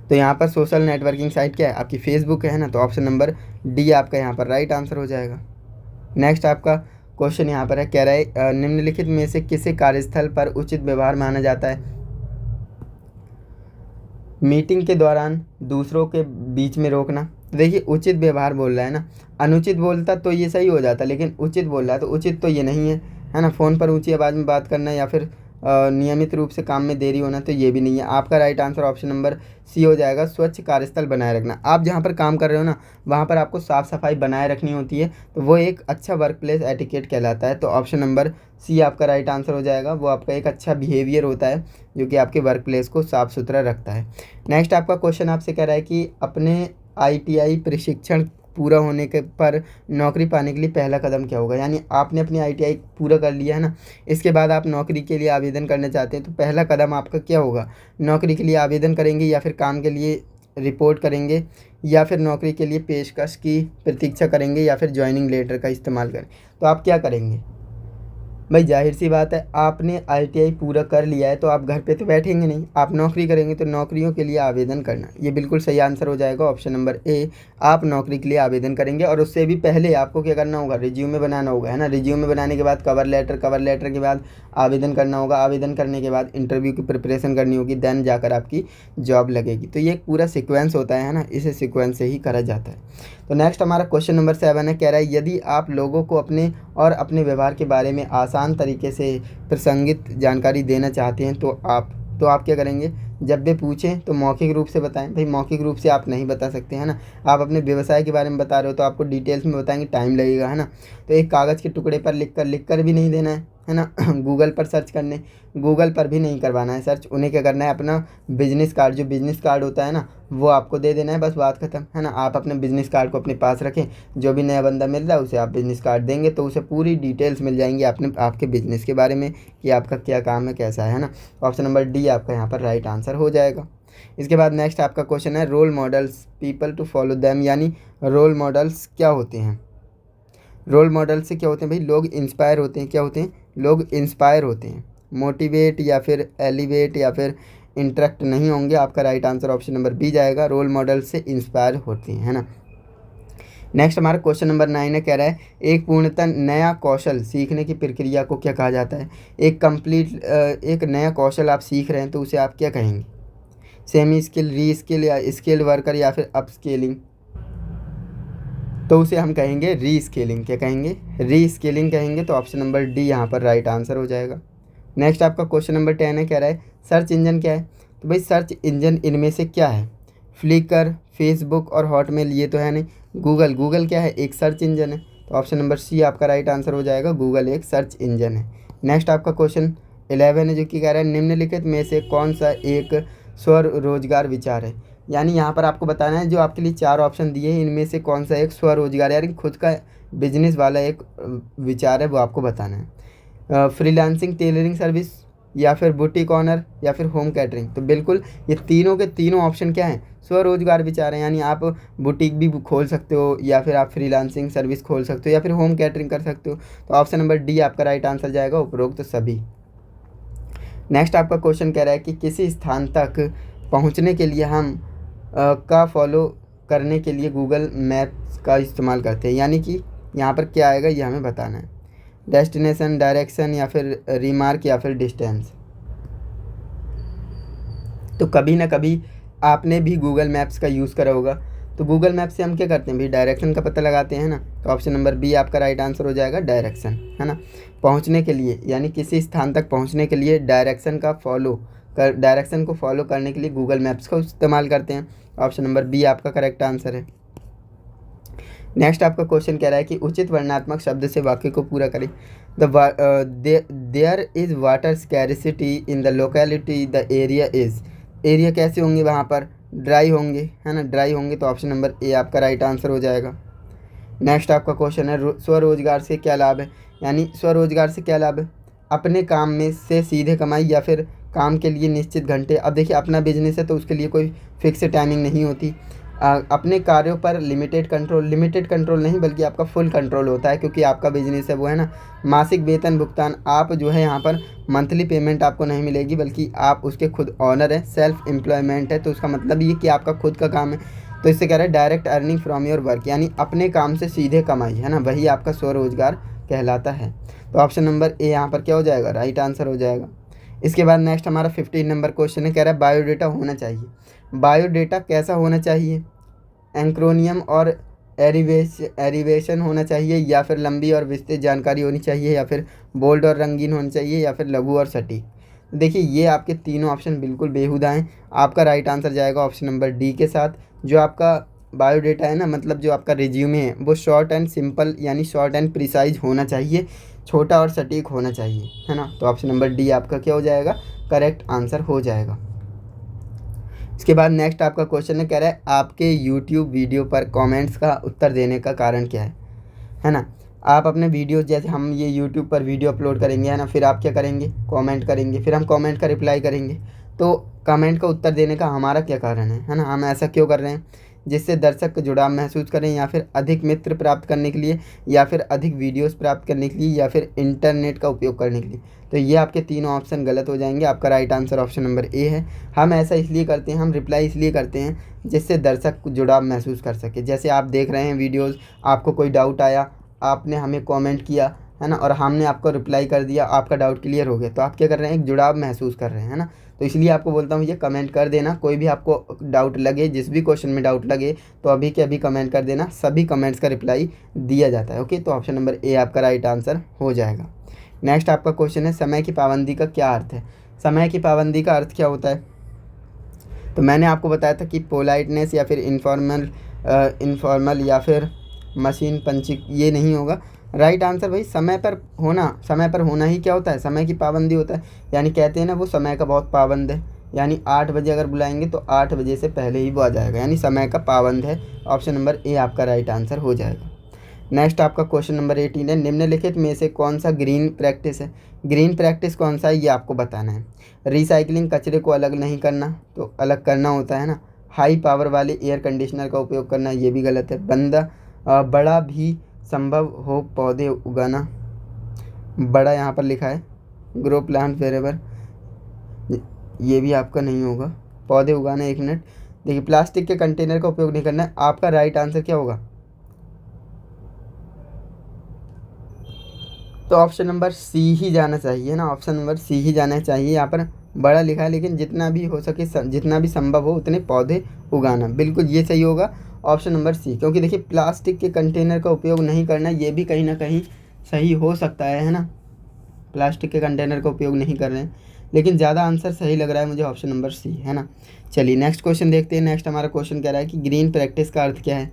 Speaker 1: तो यहाँ पर सोशल नेटवर्किंग साइट क्या है, आपकी फेसबुक है ना। तो ऑप्शन नंबर डी आपका यहाँ पर राइट आंसर हो जाएगा। नेक्स्ट आपका क्वेश्चन यहाँ पर है, कह रहा है निम्नलिखित में से किसे कार्यस्थल पर उचित व्यवहार माना जाता है। मीटिंग के दौरान दूसरों के बीच में रोकना। तो देखिए, उचित व्यवहार बोल रहा है ना, अनुचित बोलता तो ये सही हो जाता, लेकिन उचित बोल रहा है तो उचित तो ये नहीं है ना। फ़ोन पर ऊंची आवाज़ में बात करना या फिर नियमित रूप से काम में देरी होना, तो ये भी नहीं है। आपका right answer option number C हो जाएगा, स्वच्छ कार्यस्थल बनाए रखना। आप जहाँ पर काम कर रहे हो ना, वहाँ पर आपको साफ़ सफाई बनाए रखनी होती है, तो वो एक अच्छा वर्क प्लेस एटिकेट कहलाता है। तो ऑप्शन नंबर सी आपका राइट आंसर हो जाएगा। वो आपका एक अच्छा बिहेवियर होता है जो कि आपके वर्क प्लेस को साफ़ सुथरा रखता है। नेक्स्ट आपका क्वेश्चन आपसे कह रहा है कि अपने ITI प्रशिक्षण पूरा होने के पर नौकरी पाने के लिए पहला कदम क्या होगा। यानी आपने अपनी ITI पूरा कर लिया है ना, इसके बाद आप नौकरी के लिए आवेदन करना चाहते हैं, तो पहला कदम आपका क्या होगा। नौकरी के लिए आवेदन करेंगे, या फिर काम के लिए रिपोर्ट करेंगे, या फिर नौकरी के लिए पेशकश की प्रतीक्षा करेंगे, या फिर ज्वाइनिंग लेटर का इस्तेमाल करें। तो आप क्या करेंगे भाई, जाहिर सी बात है, आपने ITI पूरा कर लिया है तो आप घर पे तो बैठेंगे नहीं, आप नौकरी करेंगे। तो नौकरियों के लिए आवेदन करना, ये बिल्कुल सही आंसर हो जाएगा। ऑप्शन नंबर ए, आप नौकरी के लिए आवेदन करेंगे, और उससे भी पहले आपको क्या करना होगा, रिज्यूमे बनाना होगा, है ना। रिज्यूमे बनाने के बाद कवर लेटर के बाद आवेदन करना होगा। आवेदन करने के बाद इंटरव्यू की प्रिपरेशन करनी होगी, देन जाकर आपकी जॉब लगेगी। तो ये एक पूरा सिक्वेंस होता है ना, इसे सिक्वेंस से ही करा जाता है। तो नेक्स्ट हमारा क्वेश्चन नंबर 7 है, कह रहा है यदि आप लोगों को अपने और अपने व्यवहार के बारे में आसान तरीके से प्रासंगिक जानकारी देना चाहते हैं, तो आप क्या करेंगे, जब भी पूछें तो मौखिक रूप से बताएं। भाई, मौखिक रूप से आप नहीं बता सकते, है ना। आप अपने व्यवसाय के बारे में बता रहे हो तो आपको डिटेल्स में बताएंगे, टाइम लगेगा, है ना। तो एक कागज़ के टुकड़े पर लिख कर भी नहीं देना है ना। गूगल पर सर्च करने, गूगल पर भी नहीं करवाना है सर्च। उन्हें क्या करना है, अपना बिजनेस कार्ड, जो बिजनेस कार्ड होता है ना, वो आपको दे देना है, बस बात खत्म, है ना। आप अपने बिजनेस कार्ड को अपने पास रखें, जो भी नया बंदा मिल रहा है उसे आप बिजनेस कार्ड देंगे तो उसे पूरी डिटेल्स मिल जाएंगी आपके बिजनेस के बारे में, कि आपका क्या काम है, कैसा है ना। ऑप्शन नंबर डी आपका यहाँ पर राइट आंसर हो जाएगा। इसके बाद नेक्स्ट आपका क्वेश्चन है, role models people to follow them. यानी रोल मॉडल्स क्या होते हैं। रोल मॉडल से क्या होते हैं भाई, लोग इंस्पायर होते हैं। क्या होते हैं, लोग इंस्पायर होते हैं। मोटिवेट या फिर एलिवेट या फिर इंटरेक्ट नहीं होंगे। आपका right answer option number B जाएगा, रोल मॉडल से इंस्पायर होते हैं, है ना। नेक्स्ट हमारा क्वेश्चन नंबर 9 है, कह रहा है एक पूर्णतः नया कौशल सीखने की प्रक्रिया को क्या कहा जाता है। एक नया कौशल आप सीख रहे हैं तो उसे आप क्या कहेंगे, सेमी स्किल, री स्किल, या स्किल्ड वर्कर, या फिर अपस्केलिंग। तो उसे हम कहेंगे री स्केलिंग। क्या कहेंगे, री स्केलिंग कहेंगे। तो ऑप्शन नंबर डी यहाँ पर राइट आंसर हो जाएगा। नेक्स्ट आपका क्वेश्चन नंबर 10 है, कह रहा है सर्च इंजन क्या है। तो भाई, सर्च इंजन इनमें से क्या है, फ्लिकर, फेसबुक और हॉटमेल, ये तो है नहीं। गूगल क्या है, एक सर्च इंजन है। तो ऑप्शन नंबर सी आपका राइट आंसर हो जाएगा, गूगल एक सर्च इंजन है। नेक्स्ट आपका क्वेश्चन 11 है, जो कि कह रहा है निम्नलिखित में से कौन सा एक स्वरोजगार विचार है। यानी यहाँ पर आपको बताना है, जो आपके लिए 4 ऑप्शन दिए हैं, इनमें से कौन सा एक स्वरोजगार यानी खुद का बिजनेस वाला एक विचार है, वो आपको बताना है। फ्रीलांसिंग टेलरिंग सर्विस, या फिर बुटीक ऑनर, या फिर होम कैटरिंग। तो बिल्कुल ये तीनों के तीनों ऑप्शन क्या हैं, स्वरोजगार विचार हैं। यानी आप बुटीक भी खोल सकते हो, या फिर आप फ्रीलांसिंग सर्विस खोल सकते हो, या फिर होम कैटरिंग कर सकते हो। तो ऑप्शन नंबर डी आपका राइट आंसर जाएगा, उपरोक्त तो सभी। नेक्स्ट आपका क्वेश्चन कह रहा है कि किसी स्थान तक पहुंचने के लिए हम का फॉलो करने के लिए गूगल मैप्स का इस्तेमाल करते हैं। यानी कि यहाँ पर क्या आएगा, ये हमें बताना है। डेस्टिनेशन, डायरेक्शन, या फिर रिमार्क, या फिर डिस्टेंस। तो कभी ना कभी आपने भी गूगल मैप्स का यूज़ करा होगा। तो गूगल मैप से हम क्या करते हैं भाई, डायरेक्शन का पता लगाते हैं ना। तो ऑप्शन नंबर बी आपका राइट आंसर हो जाएगा, डायरेक्शन, है ना। पहुंचने के लिए, यानी किसी स्थान तक पहुंचने के लिए डायरेक्शन को फॉलो करने के लिए गूगल मैप्स का इस्तेमाल करते हैं। ऑप्शन नंबर बी आपका करेक्ट आंसर है। नेक्स्ट आपका क्वेश्चन कह रहा है कि उचित वर्णनात्मक शब्द से वाक्य को पूरा करें। There is water scarcity in the locality the area is, area कैसे होंगे वहाँ पर, ड्राई होंगे, है ना, ड्राई होंगे, तो ऑप्शन नंबर ए आपका राइट आंसर हो जाएगा। नेक्स्ट आपका क्वेश्चन है स्वरोजगार से क्या लाभ है, यानी स्वरोजगार से क्या लाभ है, अपने काम में से सीधे कमाई या फिर काम के लिए निश्चित घंटे। अब देखिए अपना बिजनेस है तो उसके लिए कोई फिक्स टाइमिंग नहीं होती। अपने कार्यों पर लिमिटेड कंट्रोल नहीं बल्कि आपका फुल कंट्रोल होता है, क्योंकि आपका बिजनेस है वो, है ना। मासिक वेतन भुगतान, आप जो है यहाँ पर मंथली पेमेंट आपको नहीं मिलेगी बल्कि आप उसके खुद ऑनर है, सेल्फ एम्प्लॉयमेंट है, तो उसका मतलब ये कि आपका खुद का काम है। तो इससे कह रहा है direct earning from your work, यानी अपने काम से सीधे कमाई, है ना, वही आपका स्वरोजगार कहलाता है। तो ऑप्शन नंबर ए यहाँ पर क्या हो जाएगा, राइट आंसर हो जाएगा। इसके बाद नेक्स्ट हमारा 15 नंबर क्वेश्चन है, कह रहा है बायोडेटा होना चाहिए। बायोडेटा कैसा होना चाहिए, एंक्रोनियम और एरिवेशन होना चाहिए, या फिर लंबी और विस्तृत जानकारी होनी चाहिए, या फिर बोल्ड और रंगीन होनी चाहिए, या फिर लघु और सटीक। देखिए ये आपके तीनों ऑप्शन बिल्कुल बेहुदा हैं। आपका राइट आंसर जाएगा ऑप्शन नंबर डी के साथ। जो आपका बायोडेटा है ना, मतलब जो आपका रिज्यूमे है वो शॉर्ट एंड सिंपल यानी शॉर्ट एंड प्रिसाइज होना चाहिए, छोटा और सटीक होना चाहिए, है ना। तो ऑप्शन नंबर डी आपका क्या हो जाएगा, करेक्ट आंसर हो जाएगा। इसके बाद नेक्स्ट आपका क्वेश्चन है, कह रहा है आपके यूट्यूब वीडियो पर कमेंट्स का उत्तर देने का कारण क्या है ना। आप अपने वीडियो, जैसे हम ये यूट्यूब पर वीडियो अपलोड करेंगे, है ना, फिर आप क्या करेंगे, कमेंट करेंगे, फिर हम कमेंट का रिप्लाई करेंगे। तो कमेंट का उत्तर देने का हमारा क्या कारण है ना, हम ऐसा क्यों कर रहे हैं, जिससे दर्शक जुड़ाव महसूस करें, या फिर अधिक मित्र प्राप्त करने के लिए, या फिर अधिक वीडियोस प्राप्त करने के लिए, या फिर इंटरनेट का उपयोग करने के लिए। तो ये आपके तीनों ऑप्शन गलत हो जाएंगे। आपका right answer option number A है। हम ऐसा इसलिए करते हैं, हम रिप्लाई इसलिए करते हैं जिससे दर्शक जुड़ाव महसूस कर सके। जैसे आप देख रहे हैं वीडियोज़, आपको कोई डाउट आया, आपने हमें कमेंट किया, है ना, और हमने आपको रिप्लाई कर दिया, आपका डाउट क्लियर हो गया, तो आप क्या कर रहे हैं, एक जुड़ाव महसूस कर रहे हैं, है ना। तो इसलिए आपको बोलता हूँ ये कमेंट कर देना, कोई भी आपको डाउट लगे, जिस भी क्वेश्चन में डाउट लगे तो अभी के अभी कमेंट कर देना, सभी कमेंट्स का रिप्लाई दिया जाता है। ओके, तो ऑप्शन नंबर ए आपका राइट आंसर हो जाएगा। नेक्स्ट आपका क्वेश्चन है, समय की पाबंदी का क्या अर्थ है। समय की पाबंदी का अर्थ क्या होता है, तो मैंने आपको बताया था कि पोलाइटनेस या फिर इनफॉर्मल या फिर मशीन पंचिंग, ये नहीं होगा। राइट आंसर भाई समय पर होना ही क्या होता है, समय की पाबंदी होता है। यानी कहते हैं ना वो समय का बहुत पाबंद है, यानी 8 बजे अगर बुलाएंगे तो 8 बजे से पहले ही वो आ जाएगा, यानी समय का पाबंद है। ऑप्शन नंबर ए आपका राइट आंसर हो जाएगा। नेक्स्ट आपका क्वेश्चन नंबर 18 है, निम्नलिखित में से कौन सा ग्रीन प्रैक्टिस है। ग्रीन प्रैक्टिस कौन सा है ये आपको बताना है। रिसाइकलिंग, कचरे को अलग नहीं करना, तो अलग करना होता है ना। हाई पावर वाले एयर कंडीशनर का उपयोग करना, ये भी गलत है। बड़ा भी संभव हो पौधे उगाना, बड़ा यहाँ पर लिखा है, ग्रो प्लांट वेरेवर, ये भी आपका नहीं होगा। पौधे उगाना, 1 मिनट, देखिए प्लास्टिक के कंटेनर का उपयोग नहीं करना है। आपका राइट आंसर क्या होगा, तो ऑप्शन नंबर सी ही जाना चाहिए ना, ऑप्शन नंबर सी ही जाना चाहिए। यहाँ पर बड़ा लिखा है, लेकिन जितना भी हो सके, जितना भी संभव हो उतने पौधे उगाना, बिल्कुल ये सही होगा, ऑप्शन नंबर सी। क्योंकि देखिए प्लास्टिक के कंटेनर का उपयोग नहीं करना, ये भी कहीं ना कहीं सही हो सकता है ना। प्लास्टिक के कंटेनर का उपयोग नहीं कर रहे हैं, लेकिन ज़्यादा आंसर सही लग रहा है मुझे ऑप्शन नंबर सी, है ना। चलिए नेक्स्ट क्वेश्चन देखते हैं। नेक्स्ट हमारा क्वेश्चन कह रहा है कि ग्रीन प्रैक्टिस का अर्थ क्या है।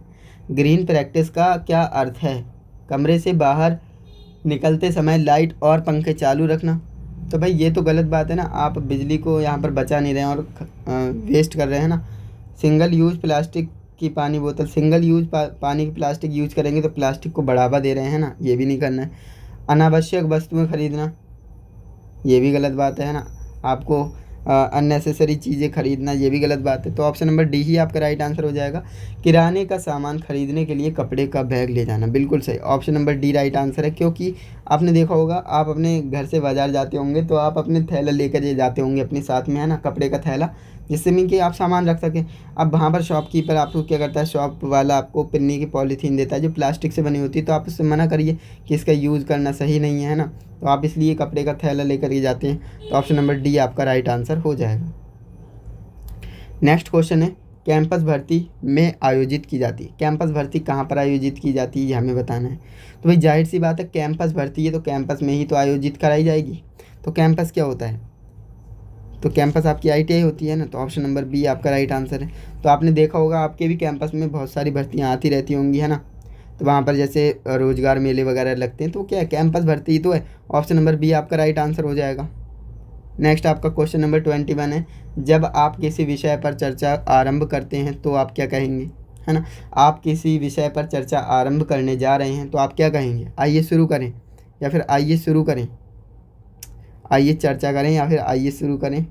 Speaker 1: ग्रीन प्रैक्टिस का क्या अर्थ है, कमरे से बाहर निकलते समय लाइट और पंखे चालू रखना। तो भाई ये तो गलत बात है ना, आप बिजली को यहाँ पर बचा नहीं रहे हैं और वेस्ट कर रहे हैं ना। सिंगल यूज़ प्लास्टिक की पानी बोतल, सिंगल यूज़ पानी की प्लास्टिक यूज़ करेंगे तो प्लास्टिक को बढ़ावा दे रहे हैं ना, ये भी नहीं करना है। अनावश्यक वस्तुएं खरीदना, ये भी गलत बात है ना। आपको अननेसेसरी चीज़ें खरीदना, ये भी गलत बात है। तो ऑप्शन नंबर डी ही आपका राइट आंसर हो जाएगा। किराने का सामान खरीदने के लिए कपड़े का बैग ले जाना, बिल्कुल सही, option number D right answer है। क्योंकि आपने देखा होगा, आप अपने घर से बाज़ार जाते होंगे तो आप अपने थैला लेकर जाते होंगे अपने साथ में, है ना, कपड़े का थैला, जिससे मीन कि आप सामान रख सकें। अब वहाँ पर शॉपकीपर आपको क्या करता है, शॉप वाला आपको पन्नी की पॉलीथीन देता है जो प्लास्टिक से बनी होती है, तो आप उससे मना करिए कि इसका यूज़ करना सही नहीं है ना। तो आप इसलिए कपड़े का थैला लेकर के जाते हैं। तो ऑप्शन नंबर डी आपका राइट आंसर हो जाएगा। नेक्स्ट क्वेश्चन है, कैंपस भर्ती में आयोजित की जाती है। कैंपस भर्ती कहाँ पर आयोजित की जाती है ये हमें बताना है। तो भाई जाहिर सी बात है, कैंपस भर्ती है तो कैंपस में ही तो आयोजित कराई जाएगी। तो कैंपस क्या होता है, तो कैंपस आपकी आईटीआई होती है ना। तो ऑप्शन नंबर बी आपका राइट आंसर है। तो आपने देखा होगा आपके भी कैंपस में बहुत सारी भर्तियाँ आती रहती होंगी, है ना। तो वहाँ पर जैसे रोजगार मेले वगैरह लगते हैं, तो क्या है, कैंपस भर्ती ही तो है। ऑप्शन नंबर बी आपका राइट आंसर हो जाएगा। नेक्स्ट आपका क्वेश्चन नंबर 21 है, जब आप किसी विषय पर चर्चा आरंभ करते हैं तो आप क्या कहेंगे, है ना। आप किसी विषय पर चर्चा आरंभ करने जा रहे हैं तो आप क्या कहेंगे, आइए शुरू करें या फिर आइए शुरू करें, आइए चर्चा करें या फिर आइए शुरू करें।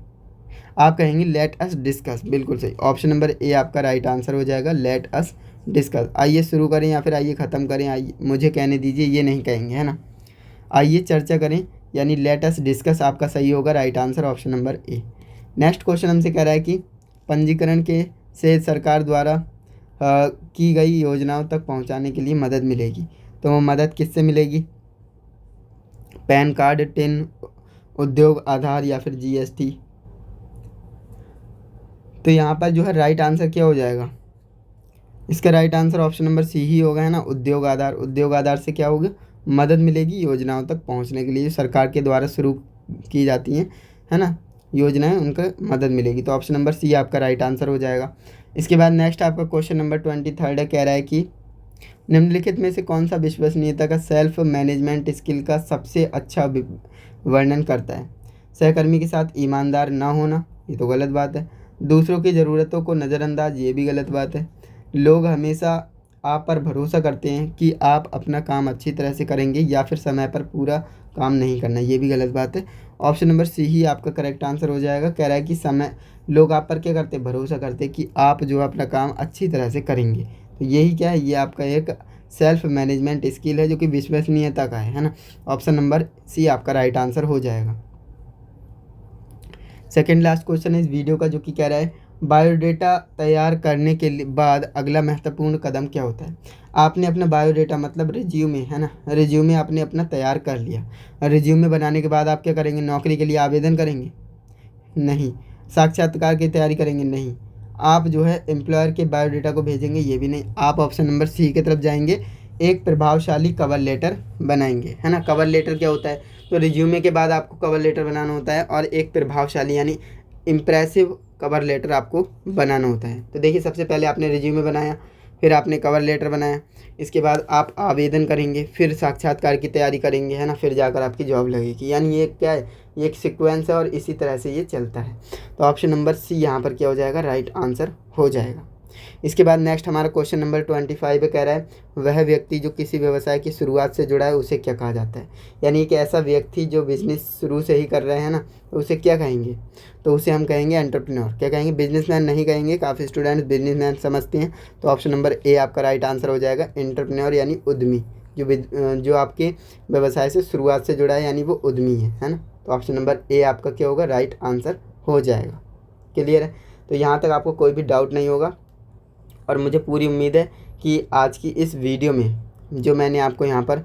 Speaker 1: आप कहेंगे लेट अस डिस्कस, बिल्कुल सही। ऑप्शन नंबर ए आपका राइट आंसर हो जाएगा, लेट अस डिस्कस। आइए शुरू करें या फिर आइए ख़त्म करें, आइए मुझे कहने दीजिए, ये नहीं कहेंगे, है ना। आइए चर्चा करें यानी लेट अस डिस्कस आपका सही होगा, right answer option number A. Next question हमसे कह रहा है कि पंजीकरण के से सरकार द्वारा की गई योजनाओं तक पहुंचाने के लिए मदद मिलेगी, तो वो मदद किससे मिलेगी, पैन कार्ड, टिन, उद्योग आधार या फिर जीएसटी। तो यहाँ पर जो है राइट आंसर क्या हो जाएगा, इसका right answer option number C ही होगा, है ना, उद्योग आधार। उद्योग आधार से क्या होगा, मदद मिलेगी योजनाओं तक पहुँचने के लिए, जो सरकार के द्वारा शुरू की जाती हैं, है ना, योजनाएं, उनका मदद मिलेगी। तो ऑप्शन नंबर सी आपका राइट आंसर हो जाएगा। इसके बाद नेक्स्ट आपका क्वेश्चन नंबर 23 कह रहा है कि निम्नलिखित में से कौन सा विश्वसनीयता का सेल्फ मैनेजमेंट स्किल का सबसे अच्छा वर्णन करता है। सहकर्मी के साथ ईमानदार ना होना, ये तो गलत बात है। दूसरों की ज़रूरतों को नज़रअंदाज, ये भी गलत बात है। लोग हमेशा आप पर भरोसा करते हैं कि आप अपना काम अच्छी तरह से करेंगे या फिर समय पर पूरा काम नहीं करना, ये भी गलत बात है। ऑप्शन नंबर सी ही आपका करेक्ट आंसर हो जाएगा। कह रहा है कि लोग आप पर क्या करते हैं, भरोसा करते हैं कि आप जो अपना काम अच्छी तरह से करेंगे। तो यही क्या है, ये आपका एक सेल्फ मैनेजमेंट स्किल है जो कि विश्वसनीयता का है ना। ऑप्शन नंबर सी आपका राइट आंसर हो जाएगा। सेकेंड लास्ट क्वेश्चन है इस वीडियो का, जो कि कह रहा है बायोडेटा तैयार करने के बाद अगला महत्वपूर्ण कदम क्या होता है। आपने अपना बायोडेटा मतलब रिज्यूमे, है ना, रिज्यूमे आपने अपना तैयार कर लिया। रिज्यूमे बनाने के बाद आप क्या करेंगे, नौकरी के लिए आवेदन करेंगे, नहीं। साक्षात्कार की तैयारी करेंगे, नहीं। आप जो है एम्प्लॉयर के बायोडेटा को भेजेंगे, ये भी नहीं। आप ऑप्शन नंबर सी की तरफ जाएंगे, एक प्रभावशाली कवर लेटर बनाएंगे, है ना। कवर लेटर क्या होता है, तो रिज्यूमे के बाद आपको कवर लेटर बनाना होता है और एक प्रभावशाली यानी इम्प्रेसिव कवर लेटर आपको बनाना होता है। तो देखिए, सबसे पहले आपने रिज्यूमे बनाया, फिर आपने कवर लेटर बनाया, इसके बाद आप आवेदन करेंगे, फिर साक्षात्कार की तैयारी करेंगे, है ना, फिर जाकर आपकी जॉब लगेगी। यानी ये क्या है, ये एक सीक्वेंस है और इसी तरह से ये चलता है। तो ऑप्शन नंबर सी यहाँ पर क्या हो जाएगा, राइट आंसर हो जाएगा। इसके बाद नेक्स्ट हमारा क्वेश्चन नंबर 25 कह रहा है वह व्यक्ति जो किसी व्यवसाय की शुरुआत से जुड़ा है उसे क्या कहा जाता है। यानी एक ऐसा व्यक्ति जो बिजनेस शुरू से ही कर रहे हैं ना, तो उसे क्या कहेंगे, तो उसे हम कहेंगे एंटरप्रेन्योर। क्या कहेंगे, बिजनेसमैन नहीं कहेंगे, काफ़ी स्टूडेंट्स बिजनेसमैन समझते हैं। तो ऑप्शन नंबर ए आपका राइट आंसर हो जाएगा, एंटरप्रेन्योर यानी उद्यमी, जो आपके व्यवसाय से शुरुआत से जुड़ा है, यानी वो उद्यमी है ना। तो ऑप्शन नंबर ए आपका क्या होगा, राइट आंसर हो जाएगा। क्लियर है, तो यहाँ तक आपको कोई भी डाउट नहीं होगा और मुझे पूरी उम्मीद है कि आज की इस वीडियो में जो मैंने आपको यहाँ पर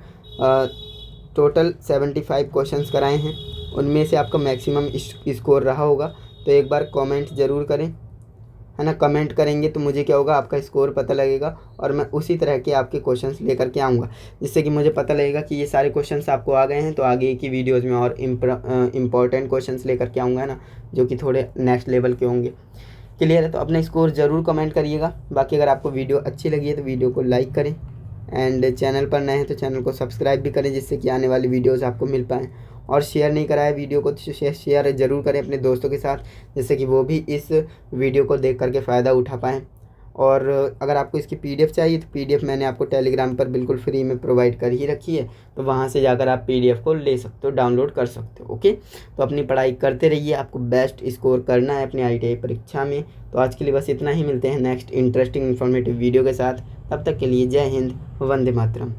Speaker 1: टोटल 75 क्वेश्चंस कराए हैं, उनमें से आपका मैक्सिमम स्कोर रहा होगा। तो एक बार कमेंट ज़रूर करें, है ना। कमेंट करेंगे तो मुझे क्या होगा, आपका स्कोर पता लगेगा और मैं उसी तरह के आपके क्वेश्चंस लेकर के आऊँगा, जिससे कि मुझे पता लगेगा कि ये सारे क्वेश्चंस आपको आ गए हैं। तो आगे की वीडियोज़ में और इम्पॉर्टेंट क्वेश्चंस लेकर के आऊँगा, है ना, जो कि थोड़े नेक्स्ट लेवल के होंगे। क्लियर है, तो अपना स्कोर ज़रूर कमेंट करिएगा। बाकी अगर आपको वीडियो अच्छी लगी है तो वीडियो को लाइक करें एंड चैनल पर नए हैं तो चैनल को सब्सक्राइब भी करें, जिससे कि आने वाली वीडियोस आपको मिल पाएँ। और शेयर नहीं करा है वीडियो को तो शेयर ज़रूर करें अपने दोस्तों के साथ, जिससे कि वो भी इस वीडियो को देख करके फ़ायदा उठा पाएँ। और अगर आपको इसकी PDF चाहिए तो PDF मैंने आपको टेलीग्राम पर बिल्कुल फ्री में प्रोवाइड कर ही रखी है, तो वहाँ से जाकर आप PDF को ले सकते हो, डाउनलोड कर सकते हो। ओके, तो अपनी पढ़ाई करते रहिए, आपको बेस्ट स्कोर करना है अपनी ITI परीक्षा में। तो आज के लिए बस इतना ही, मिलते हैं नेक्स्ट इंटरेस्टिंग इन्फॉर्मेटिव वीडियो के साथ। तब तक के लिए जय हिंद, वंदे मातरम।